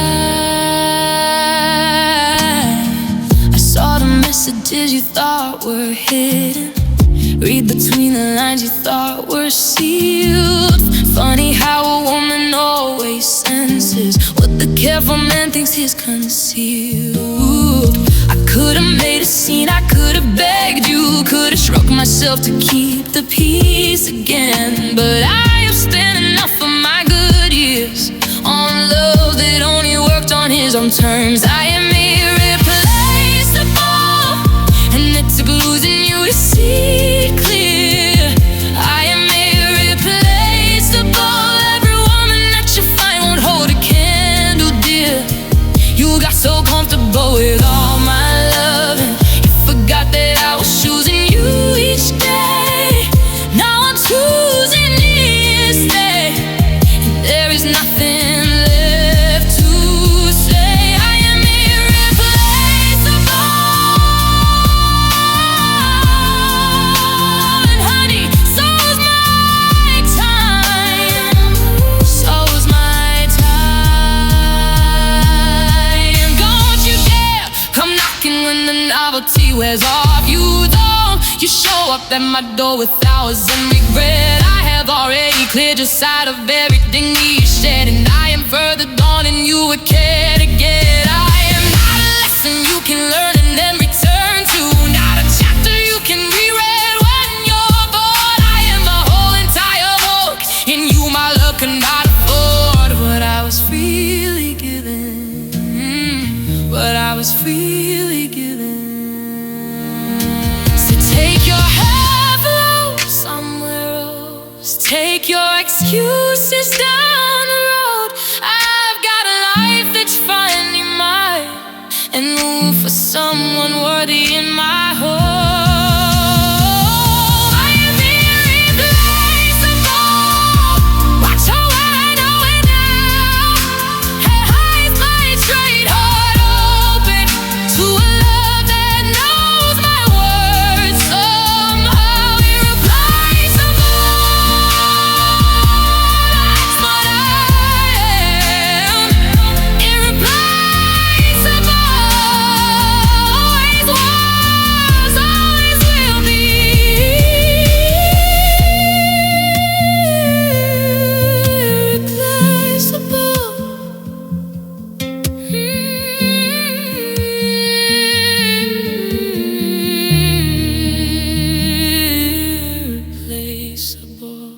I saw the messages you thought were hidden, read between the lines you thought were sealed. Funny how a woman always senses what the careful man thinks he's concealed. I could've made a scene, I could've begged you, could've shrugged myself to keep the peace again. But I have spent enough of my good years on love that only worked on his own terms. I am irreplaceable, and it took losing you to see it clear. I am irreplaceable. Every woman that you find won't hold a candle, dear. You got so comfortable with all my love, and you forgot that I was choosing you each day. Now I'm choosing me instead, and there is nothing left to say. I am irreplaceable, and honey, so's my time, so's my time. Don't you dare come knocking when the novelty wears off. You show up at my door with hours and regret. I have already cleared your side of everything you shed, and I am further gone than you would care to get. I am not a lesson you can learn and then return to, not a chapter you can reread when you're bored. I am the whole entire book, and you, my love, cannot afford what I was freely given, what I was freely given. Take your hello somewhere else, take your excuses down the road. I've got a life that's finally mine, and room for someone worthy in my home. I am irreplaceable. Watch how I know it now. Hey, eyes my straight heart open to a love that knows my words. Somehow irreplaceable. That's what I am. Irreplaceable. Always was, always will be. Irreplaceable. Irreplaceable.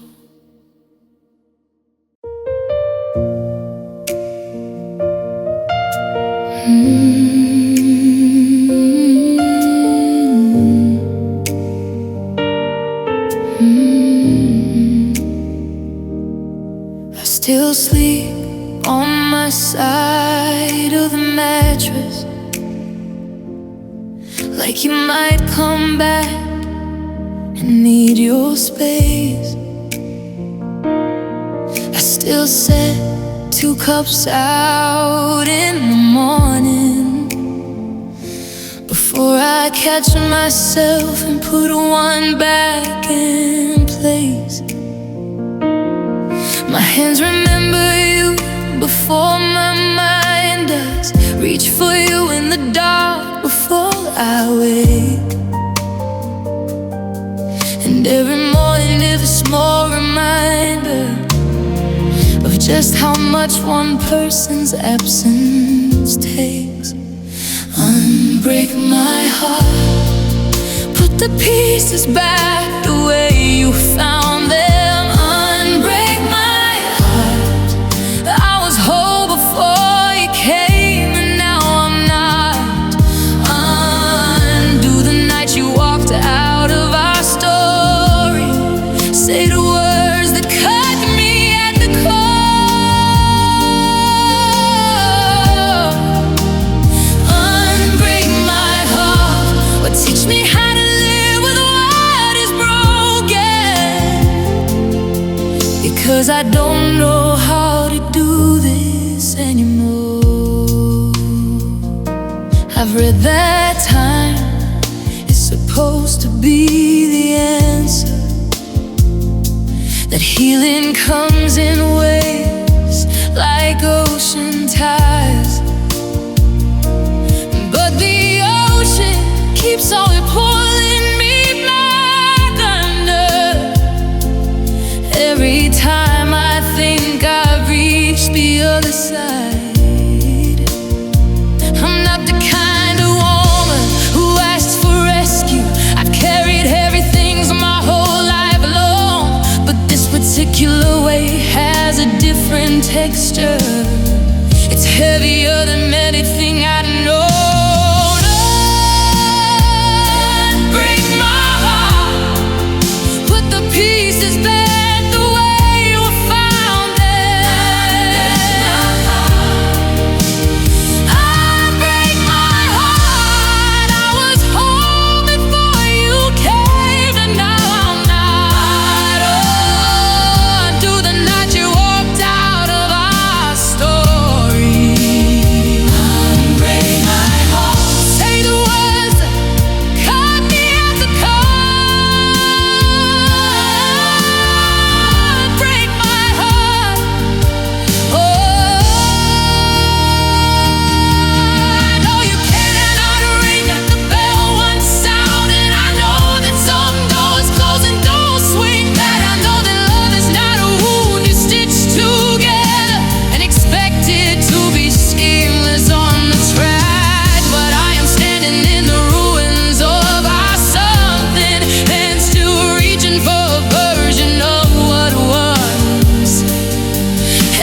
I still sleep on my side of the mattress, like you might come back and need your space. I still set 2 cups out in the morning before I catch myself and put one back in place. My hands remember you before my mind does. Reach for you in the dark before I wake. And every morning is a small reminder of just how much one person's absence takes. Unbreak my heart, put the pieces back the way you found them. Unbreak my heart, I was whole before you came, and now I'm not. Undo the night you walked out of our story. Say the words that cut me at the core. Unbreak my heart, or teach me how to live with what is broken. Because I don't know how to do this anymore. I've read that time is supposed to be the answer, that healing comes in waves like ocean tides. But the ocean keeps on pulling me back under. Every time I think I've reached the other side, I'm not the kind of woman who asks for rescue. I've carried heavy things my whole life long, but this particular weight has a different texture. It's heavier than anything I know. Break my heart, put the pieces back the way you found them. Unbreak my heart, I was whole before you came, and now I'm not. Undo the night you walked out of our story. Unbreak my heart, say the words that cut me at the core. Break my heart. Oh, I know you cannot ring the bell once sound, and I know that some doors close and doors swing back. I know that love is not a wound you stitch together and expect it to be seamless on the track. But I am standing in the ruins of our something, and still reaching for a version of what was.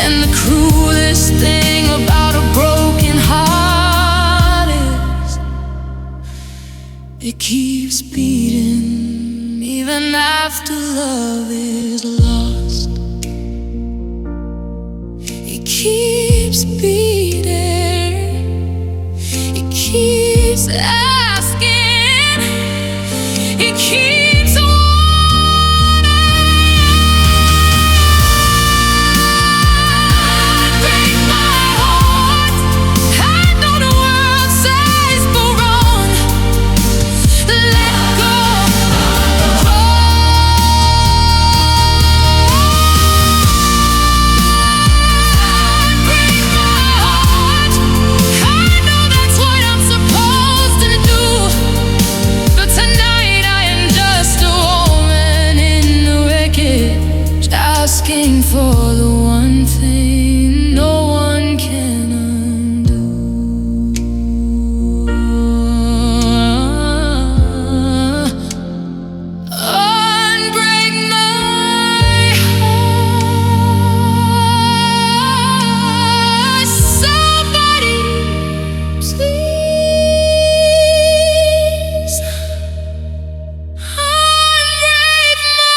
And the cruelest thing about a broken heart is it keeps beating even after love is lost. It keeps beating, it keeps asking, it keeps wanting. Break my heart, I know the world says go wrong. Let go. Break my heart, I know that's what I'm supposed to do. But tonight I am just a woman in the wreckage, asking for the one thing no one can undo. Unbreak my heart, somebody, please. Unbreak my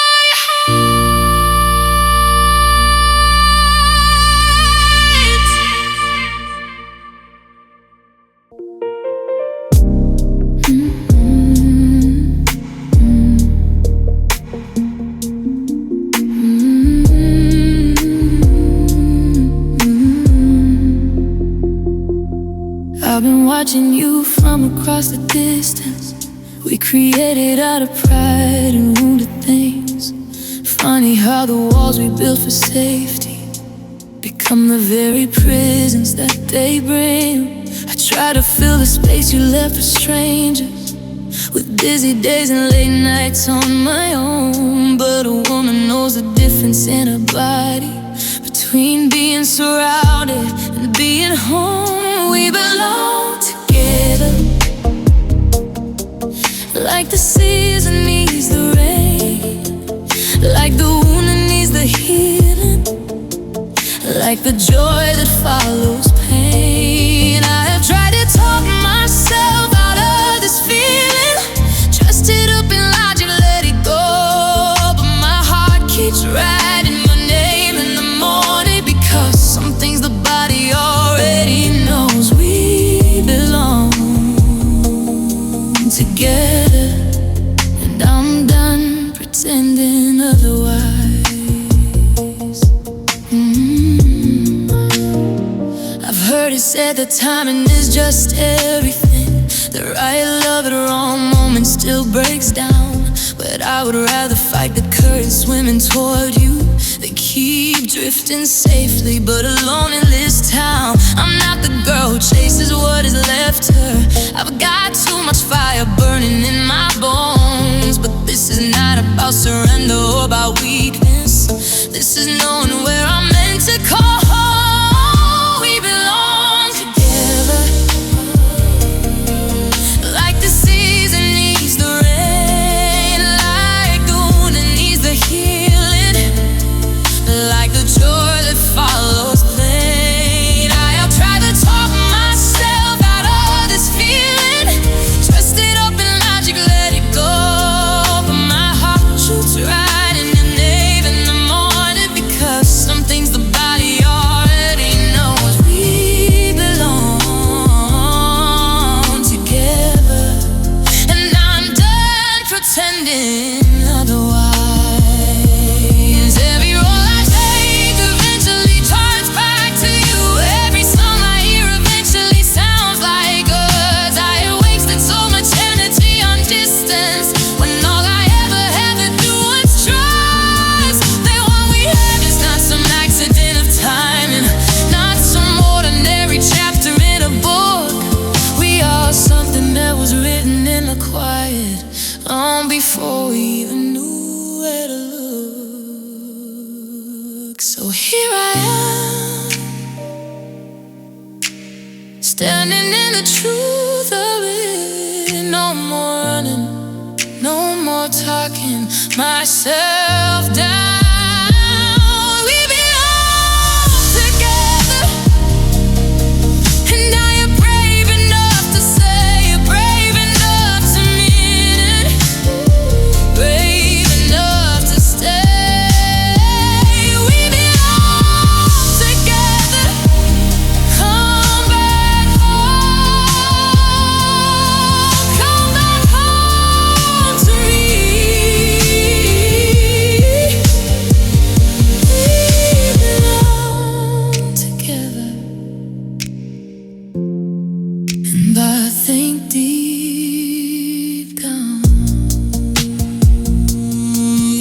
I've been watching you from across the distance. We created out of pride and wounded things. Funny how the walls we built for safety become the very prisons that they bring. I try to fill the space you left for strangers, with busy days and late nights on my own. difference in a body, between being surrounded and being home. We belong together, like the season needs the rain, like the wound that needs the healing, like the joy that follows pain. I have tried to talk myself out of this feeling, dressed it up in logic, let it go, but my heart keeps writing my name in the morning, because some things the body already knows. We belong together, and I'm done pretending otherwise. I've heard it said that timing is just everything, the right love at the wrong moment still breaks down. But I would rather fight the current swimming toward you than keep drifting safely but alone in this town. I'm not the girl who chases what is left her. I've got too much fire burning in my bones. But this is not about surrender or about weakness. This is knowing where I'm meant to call home. We belong together, like the season needs the rain, like the wound that needs the healing, like the joy that follows pain. I have tried to talk myself out of this feeling, dressed it up in logic, let it go, but my heart shoots right in your name in the morning, because some things the body already knows. We belong together, and I'm done pretending otherwise. Every roll I take eventually turns back to you. Every song I hear eventually sounds like us. I have wasted so much energy on distance, when all I ever had to do was trust that what we have is not some accident of timing, not some ordinary chapter in a book. We are something that was written in the quiet, long before we even knew where to look. So here I am, standing in the truth of it. No more running, no more talking myself down. We belong together, and I am brave enough to say it, brave enough to mean it, brave enough to stay. We belong together. Come back home, come back home to me. We belong together, and I think deep down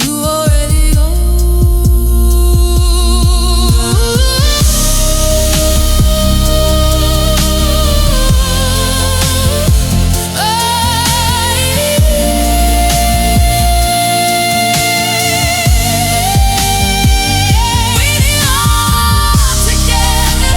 you already know. We belong together. We belong together.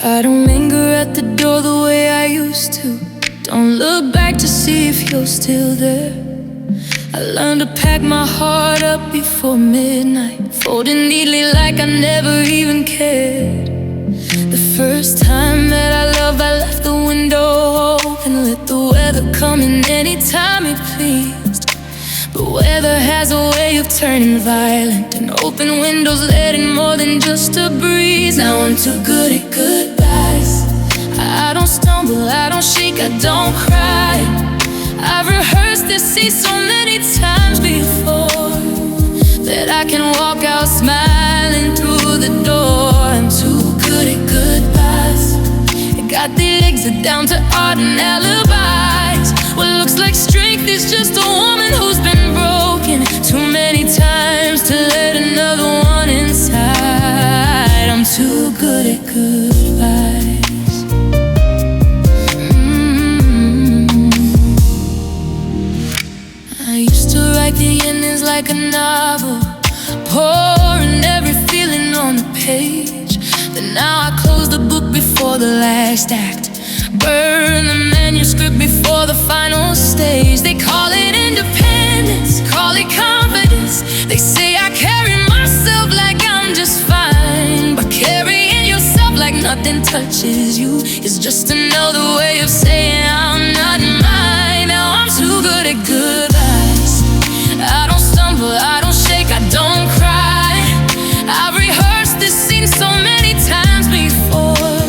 I don't linger at the door the way I used to. Don't look back to see if you're still there. I learned to pack my heart up before midnight, folding neatly like I never even cared. The first time that I loved, I left the window open, let the weather come in anytime it pleased. But weather has a way of turning violent, and open windows let in more than just a breeze. Now I'm too good at goodbyes. I don't stumble, I don't shake, I don't cry. I've rehearsed this scene so many times before that I can walk out smiling through the door. good at goodbyes. I got the exit down to art and alibis. What looks like strength is just a woman who's been broken too many times to let another one inside. I'm too good at goodbyes. I used to write the endings like a novel, pouring every feeling on the page. But now I close the book before the last act, burn the manuscript before the final stage. They call it independence, call it confidence. They say I carry myself like I'm just fine, but carrying yourself like nothing touches you is just another way of saying I'm not mine. Now I'm too good at goodbyes. I don't stumble, I don't shake, I don't cry. I've rehearsed this scene so many times before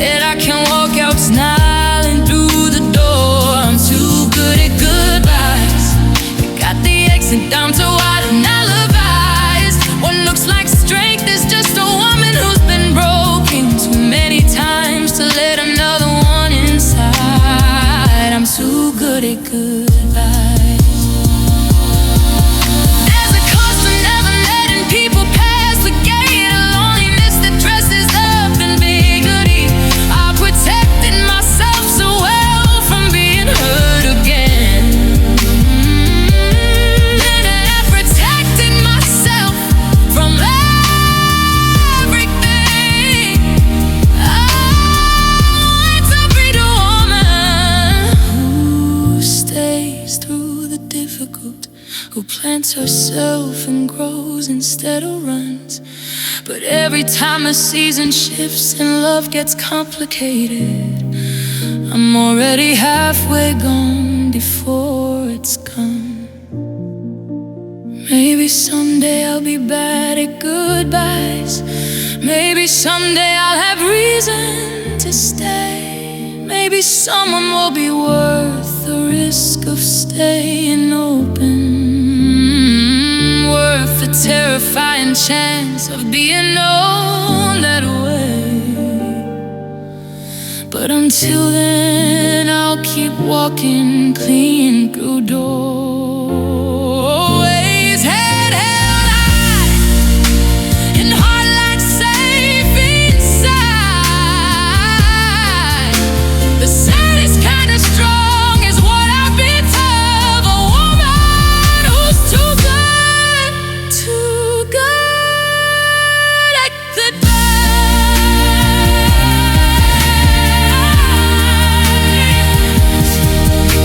that I can walk out smiling through the door. I'm too good at goodbyes. I got the exit down to what an alibis. What looks like strength is just a woman who's been broken too many times to let another one inside. I'm too good at goodbyes. Who plants herself and grows instead of runs. But every time a season shifts and love gets complicated, I'm already halfway gone before it's come. Maybe someday I'll be bad at goodbyes. Maybe someday I'll have reason to stay. Maybe someone will be worth the risk of staying open, worth the terrifying chance of being known that way. But until then, I'll keep walking clean through doorways, head held high and heart like safe inside. The saddest kind of strong is what I've been told. A woman who's too good at goodbyes.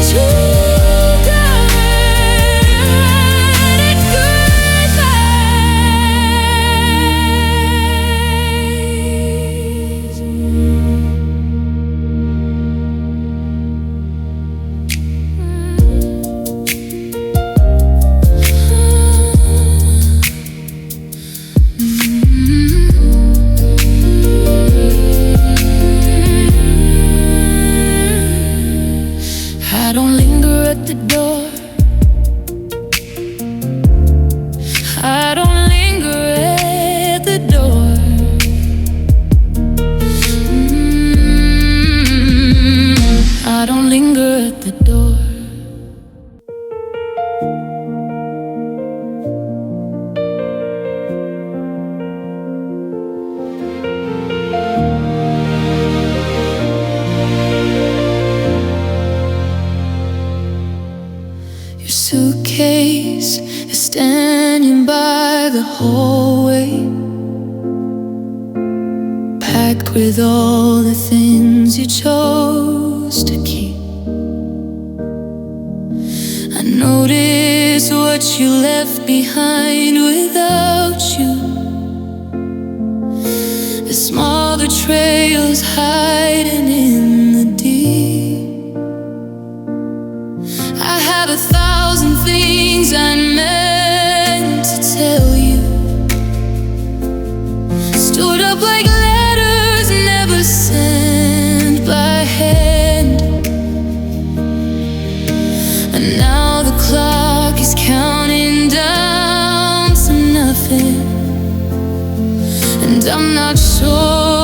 Too good at goodbyes. I don't linger at the door. I don't linger at the door. I don't linger at the door. Your suitcase is standing by the hallway, packed with all the things you chose to keep. I notice what you left behind without you, the small betrayals hiding in the deep. I have 1,000 things I meant to tell you, stored up like letters never sent by hand. And now the clock is counting down to nothing, and I'm not sure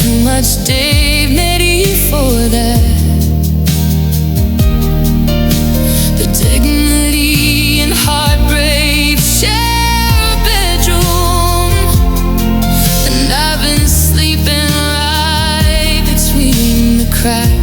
Too much dignity for that. The dignity and heartbreak share a bedroom, and I've been sleeping right between the cracks.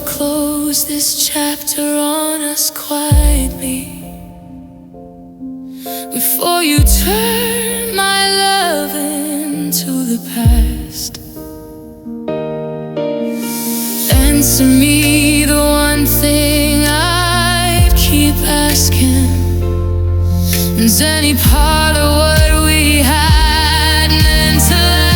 Close this chapter on us quietly, before you turn my love into the past. Answer me the one thing I keep asking: is any part of what we had meant to last?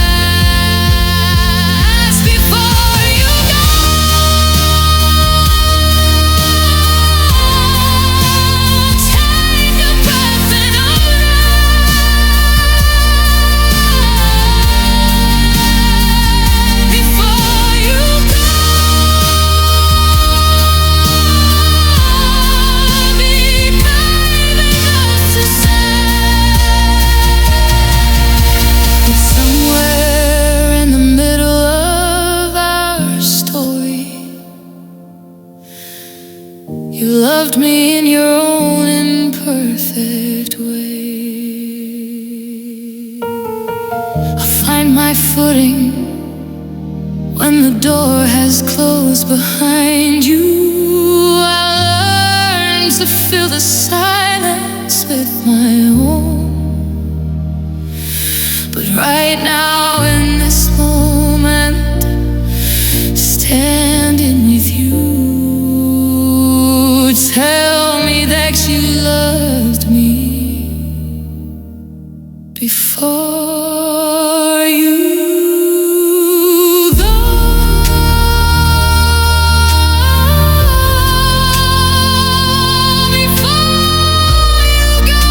You loved me in your own imperfect way. I find my footing when the door has closed behind you. I learn to fill the silence with my own. But right now in this moment, standing with you, tell me that you loved me before you go. Before you go.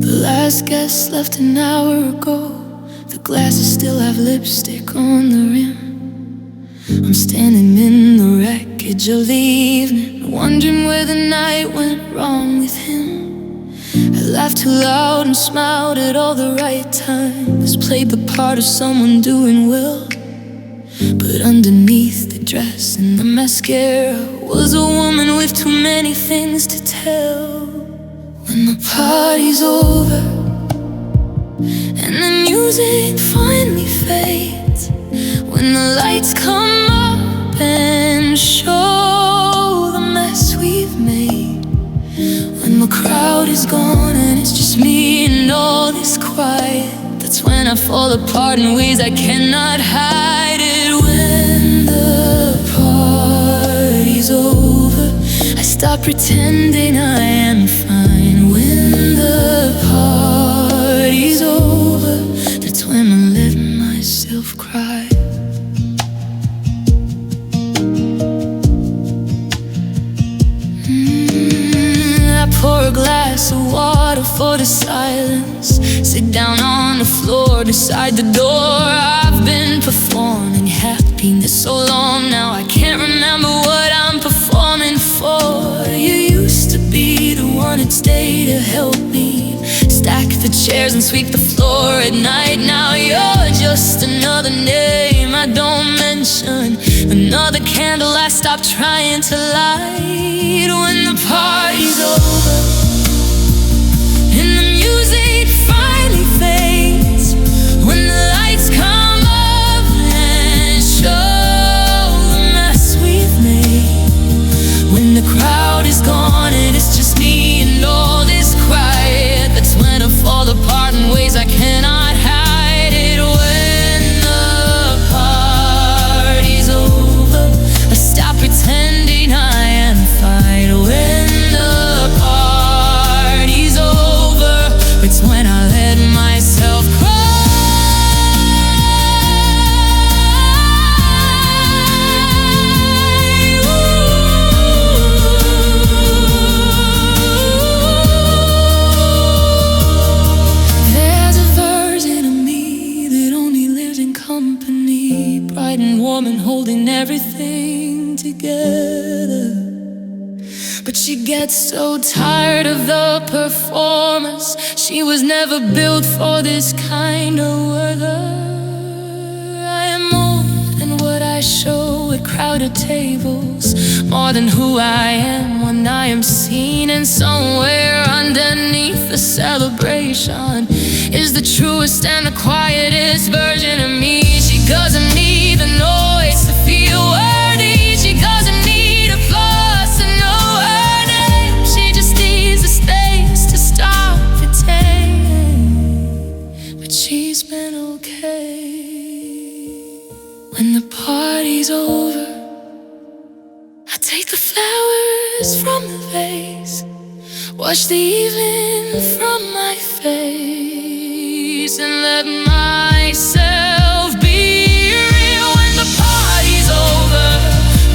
The last guest left an hour ago. The glasses still have lipstick on the rim. I'm standing in the wreckage of the evening, wondering where the night went wrong with him. I laughed too loud and smiled at all the right times, played the part of someone doing well. But underneath the dress and the mascara was a woman with too many things to tell. When the party's over and the music finally fades, when the light lights come up and show the mess we've made, when the crowd is gone and it's just me and all this quiet, that's when I fall apart in ways I cannot hide it. When the party's over, I stop pretending I am fine. When the party's over, that's when I let myself cry. I pour a glass of water for the silence, sit down on the floor beside the door. I've been performing happiness so long now, I can't remember what I'm performing for. You used to be the one who'd stay to help me stack the chairs and sweep the floor at night. Now you're just another name I don't mention, another candle I stopped trying to light. When the party's over and the music finally fades, when the lights come up and show the mess we've made, when the crowd is gone and it's just me and all this quiet, that's when I fall apart in ways I cannot hide it. When the party's over, I stop pretending I am fine. When the party's over, it's when I let myself cry. There's a version of me that only lives in company, bright and warm and holding everything together. But she gets so tired of the performance, she was never built for this kind of weather. I am more than what I show at crowded tables, more than who I am when I am seen. And somewhere underneath the celebration is the truest and the quietest version of me. She doesn't need the noise to feel worthy, she doesn't need applause to know her name. She just needs a space to stop pretending, but she's been okay. When the party's over, I take the flowers from the vase, wash the evening from my face, and let myself be real. When the party's over,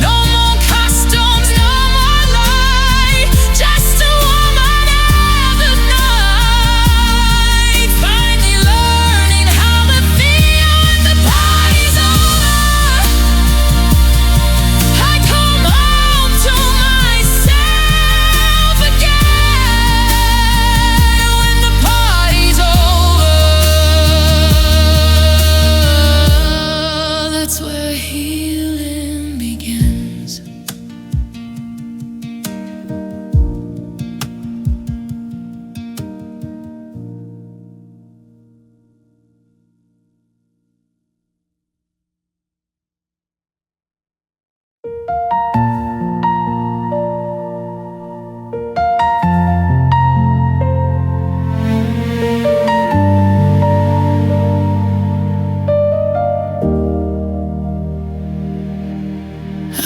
no more costumes, no more light, just a warm another night. Finally learning how to feel when the party's over. I come home to myself again. When the party's over, that's where healing begins.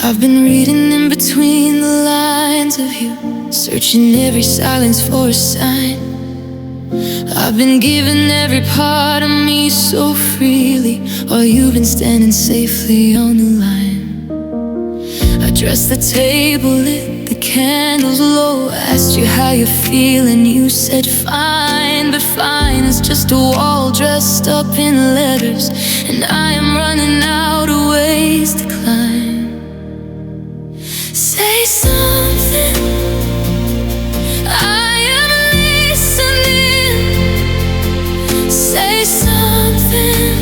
I've been reading in between the lines of you, searching every silence for a sign. I've been giving every part of me so freely, while you've been standing safely on the line. I dressed the table, lit the candles low, asked you how you're feeling, you said fine. But fine is just a wall dressed up in letters, and I am running out of ways to climb. Say something, I am listening. Say something,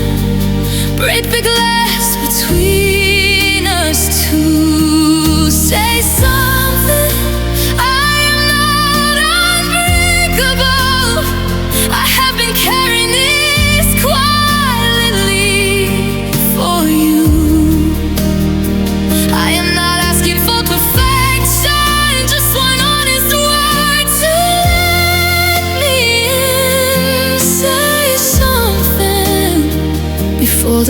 break the glass between us two. Say something, I am not unbreakable. I have been carrying this quietly for you.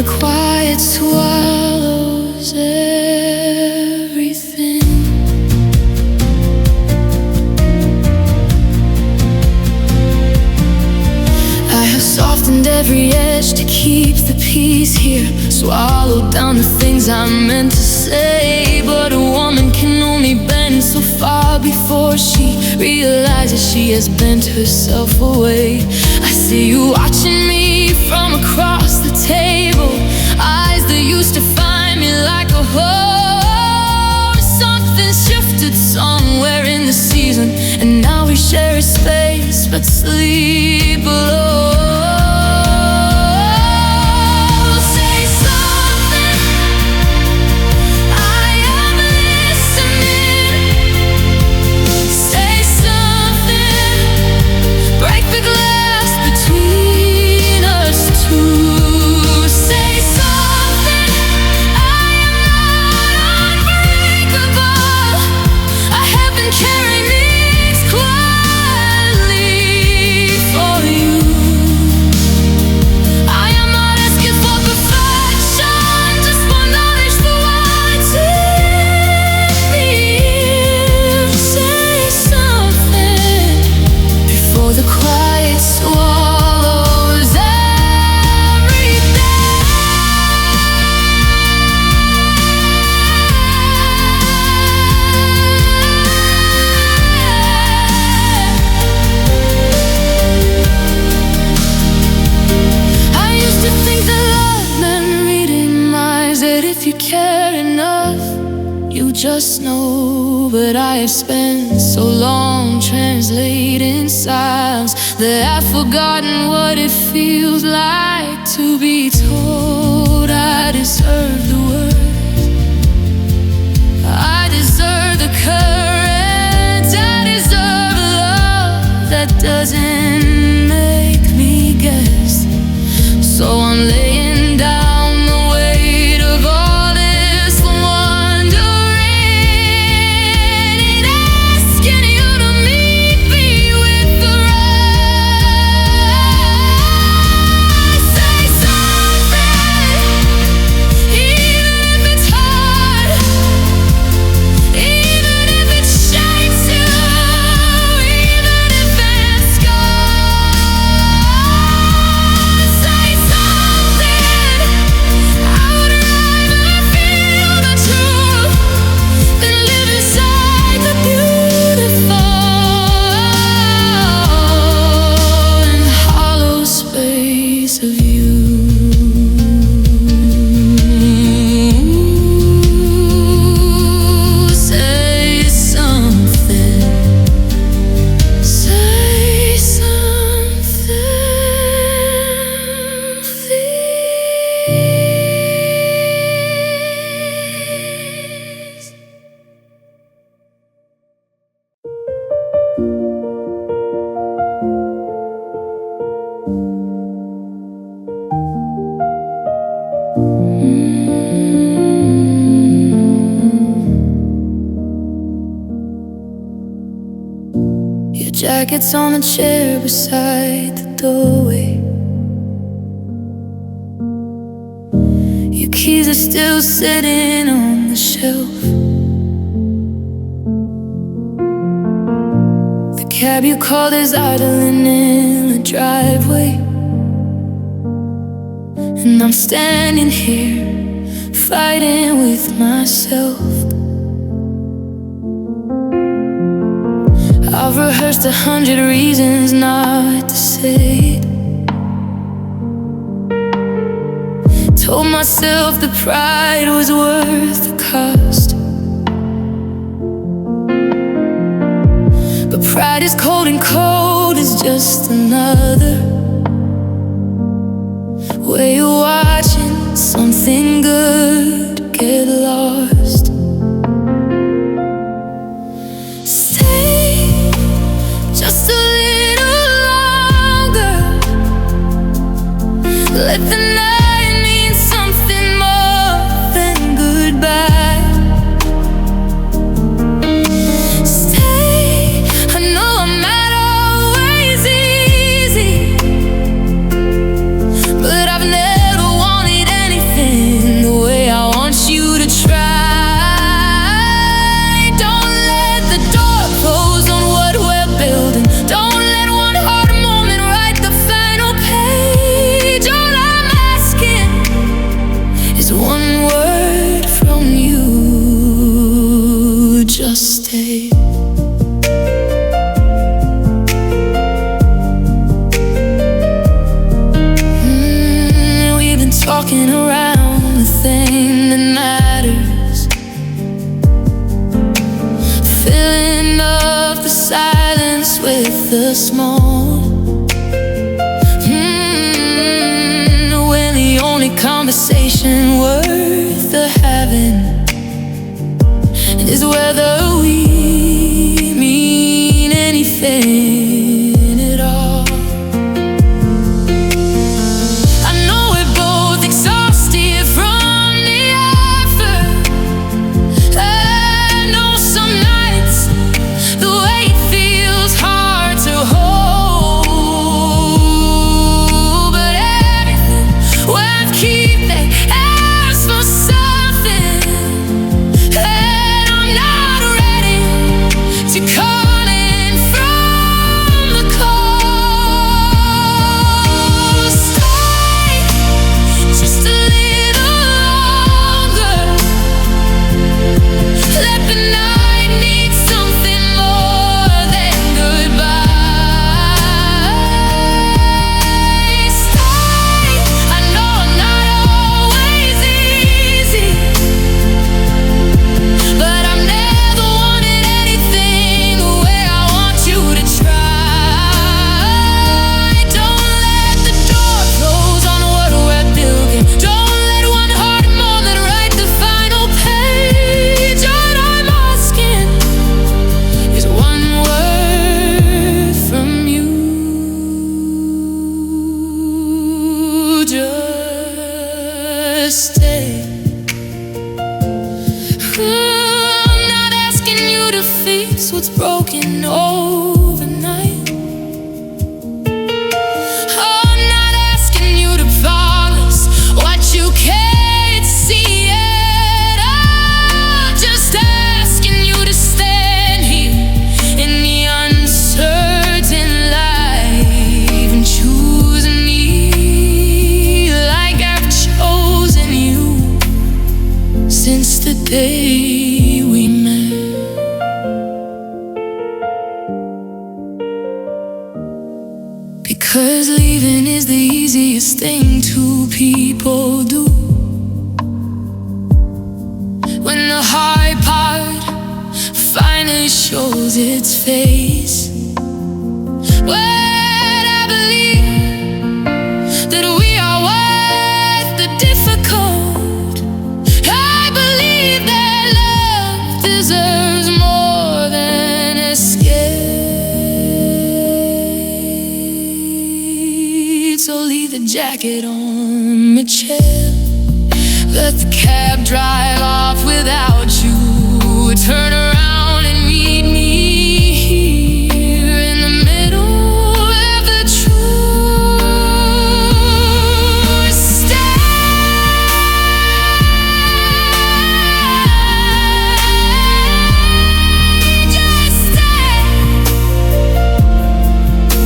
the quiet swallows everything. I have softened every edge to keep the peace here, swallowed down the things I meant to say. But a woman can only bend so far before she realizes she has bent herself away. I see you watching me from across the table, eyes that used to find me like a home. Something shifted somewhere in the season, and now we share a space but sleep alone. Just know, but I have spent so long translating silence that I've forgotten what it feels like to be told I deserve the words, I deserve the courage, I deserve a love that doesn't make me guess. So I'm laying down the weight of all this wonder, jacket's on the chair beside the doorway. Your keys are still sitting on the shelf. The cab you called is idling in the driveway, and I'm standing here fighting with myself. I've rehearsed 100 reasons not to say it, told myself the pride was worth the cost. But pride is cold, and cold is just another way of watching something good get lost. Just a little longer, let the night mean something more than goodbye. Stay, I know I'm not always easy, but I've never wanted anything with the small. When the only conversation worth the having is whether we mean anything at all. I know we're both exhausted from the effort. I know some nights the weight feels hard to hold, but everything worth keeping asks for something. To call in from the cold. Stay just a little longer. Let the night need something more than goodbye. Stay, I know I'm not always easy, but I've never wanted anything the way I want you to try. Don't let the door close on what we're building. Don't let one heart moment write the final page. All I'm asking is one word from you. Just stay. I'm not asking you to fix what's broken overnight. I'm not asking you to promise what you can't see yet. I'm just asking you to stand here in the uncertain light and choose me like I've chosen you since the day we met. Because leaving is the easiest thing two people do. When the hard part finally shows its face, when I believe that we are worth the difficult, I believe that love deserves more than escape. So leave the jacket on the chair. Let the cab drive off without you. Turn around and meet me here in the middle of the truth. Stay, just stay.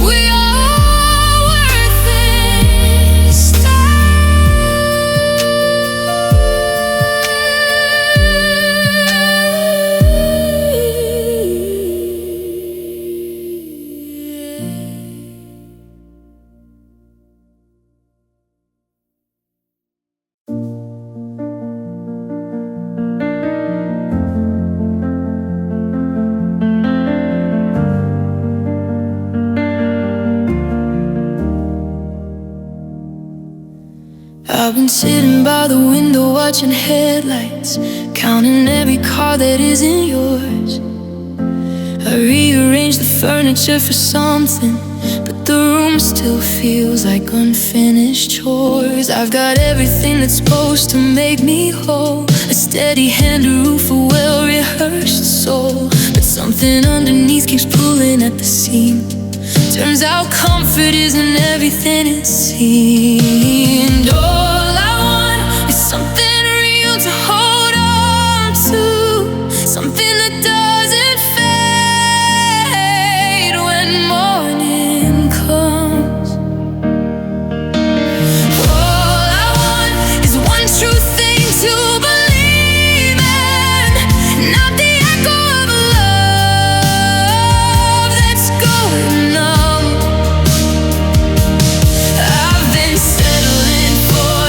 We are worth it. Stay. I've been sitting by the window watching headlights, counting every car that isn't yours. I rearranged the furniture for something, but the room still feels like unfinished chores. I've got everything that's supposed to make me whole, a steady hand, a roof, a well-rehearsed soul, but something underneath keeps pulling at the seam. Turns out comfort isn't everything it seemed. All I want is something real to hold on to, something that doesn't fade when morning comes. All I want is one true thing to believe in, not the echo of a love that's going on. I've been settling for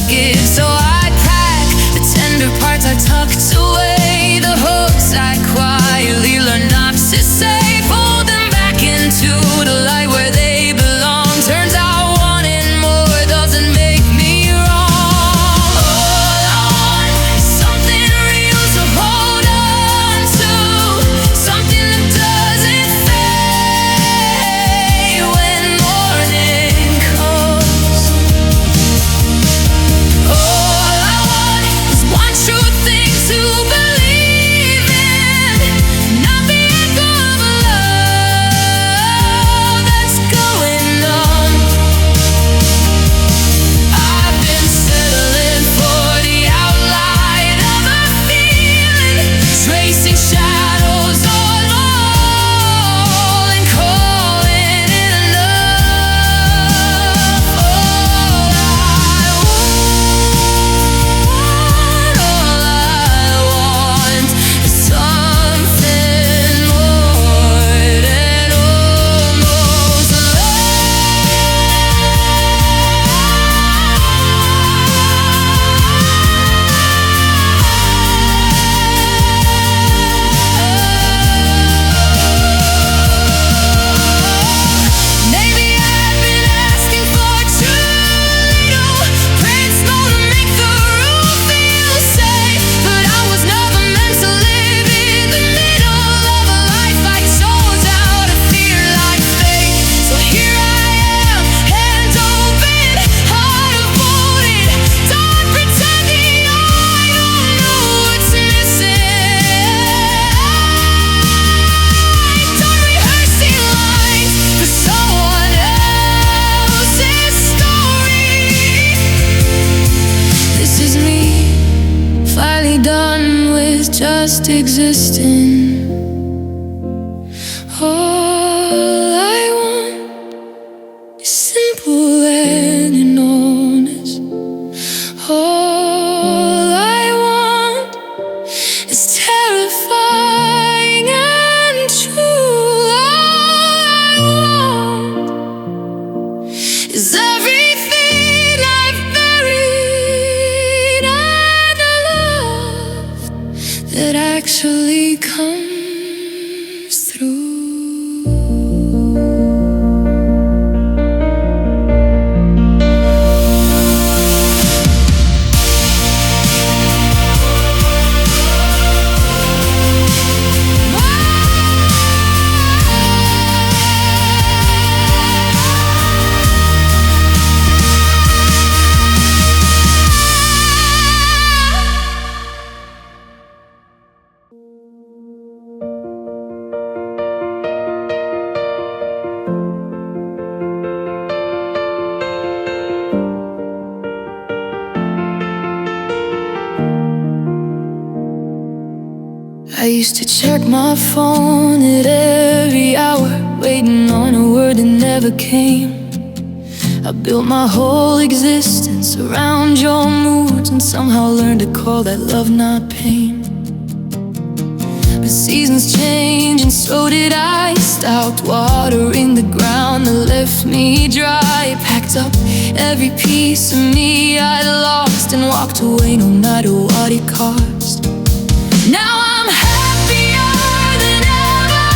give. So I pack the tender parts I tucked away, the hopes I quietly learned not to say. Fold them back into the light where they belong. Turns out wanting more doesn't make me wrong. Hold on, something real to hold on to, something that doesn't fade when morning comes. All I want is one true thing to believe in, not the echo of a love that's going numb. I've been settling for the outline of a feeling, tracing shadows all and calling it enough. All I want is something more than almost Maybe I've been asking for too little, praying small to make the room feel safe. But I was never meant to live in the middle of a life I chose out of fear like fate. So here I am, hands open, heart folded, done pretending I don't know what's missing. Done rehearsing lines for someone else's story. This is me, finally done with just existing. All I want is simple and honest. All I want is terrifying and true. All I want is everything I've buried and love that actually comes through. I used to check my phone at every hour, waiting on a word that never came. I built my whole existence around your moods, and somehow learned to call that love not pain. But seasons change and so did I. Stopped watering the ground that left me dry. Packed up every piece of me I'd lost and walked away no matter what it cost. Now I'm happier than ever,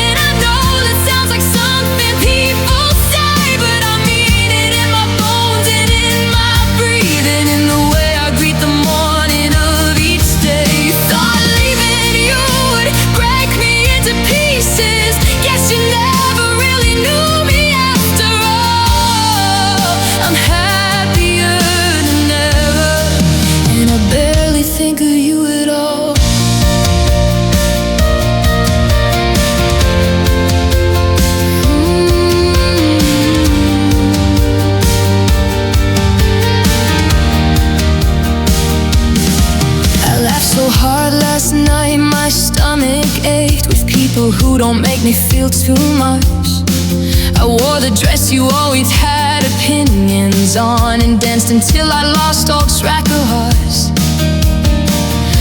and I know that sounds like something people say, but I mean it in my bones and in my breathing, in the way I greet the morning of each day. Thought leaving you would break me into pieces. Guess you never really knew me after all. I'm happier than ever, and I barely think of you at all. So hard last night, my stomach ached with people who don't make me feel too much. I wore the dress you always had opinions on, and danced until I lost all track of us.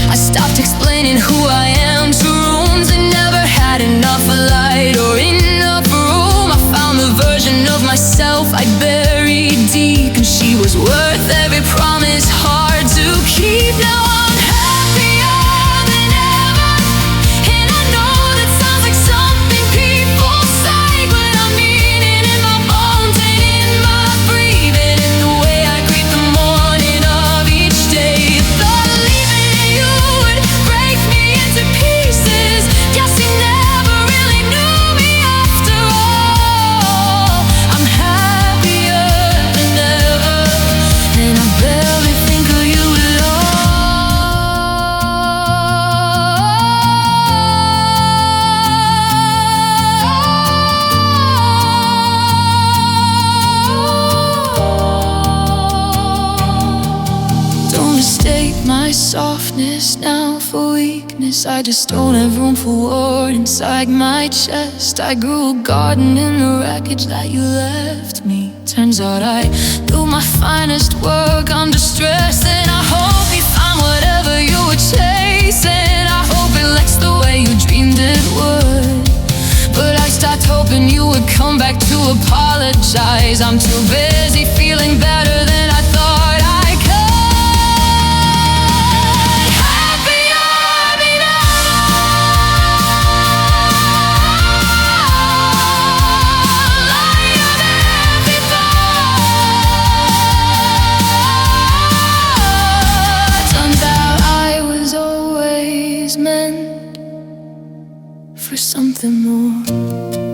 I stopped explaining who I am to rooms that never had enough light or enough room. I found the version of myself I'd buried deep, and she was worth every promise softness now for weakness. I just don't have room for war inside my chest. I grew a garden in the wreckage that you left me. Turns out I do my finest work under stress. And I hope you find whatever you were chasing. I hope it looks the way you dreamed it would. But I stopped hoping you would come back to apologize. I'm too busy feeling better than I thought I could. Happier me now, lighter than before. Turns out I was always meant for something more.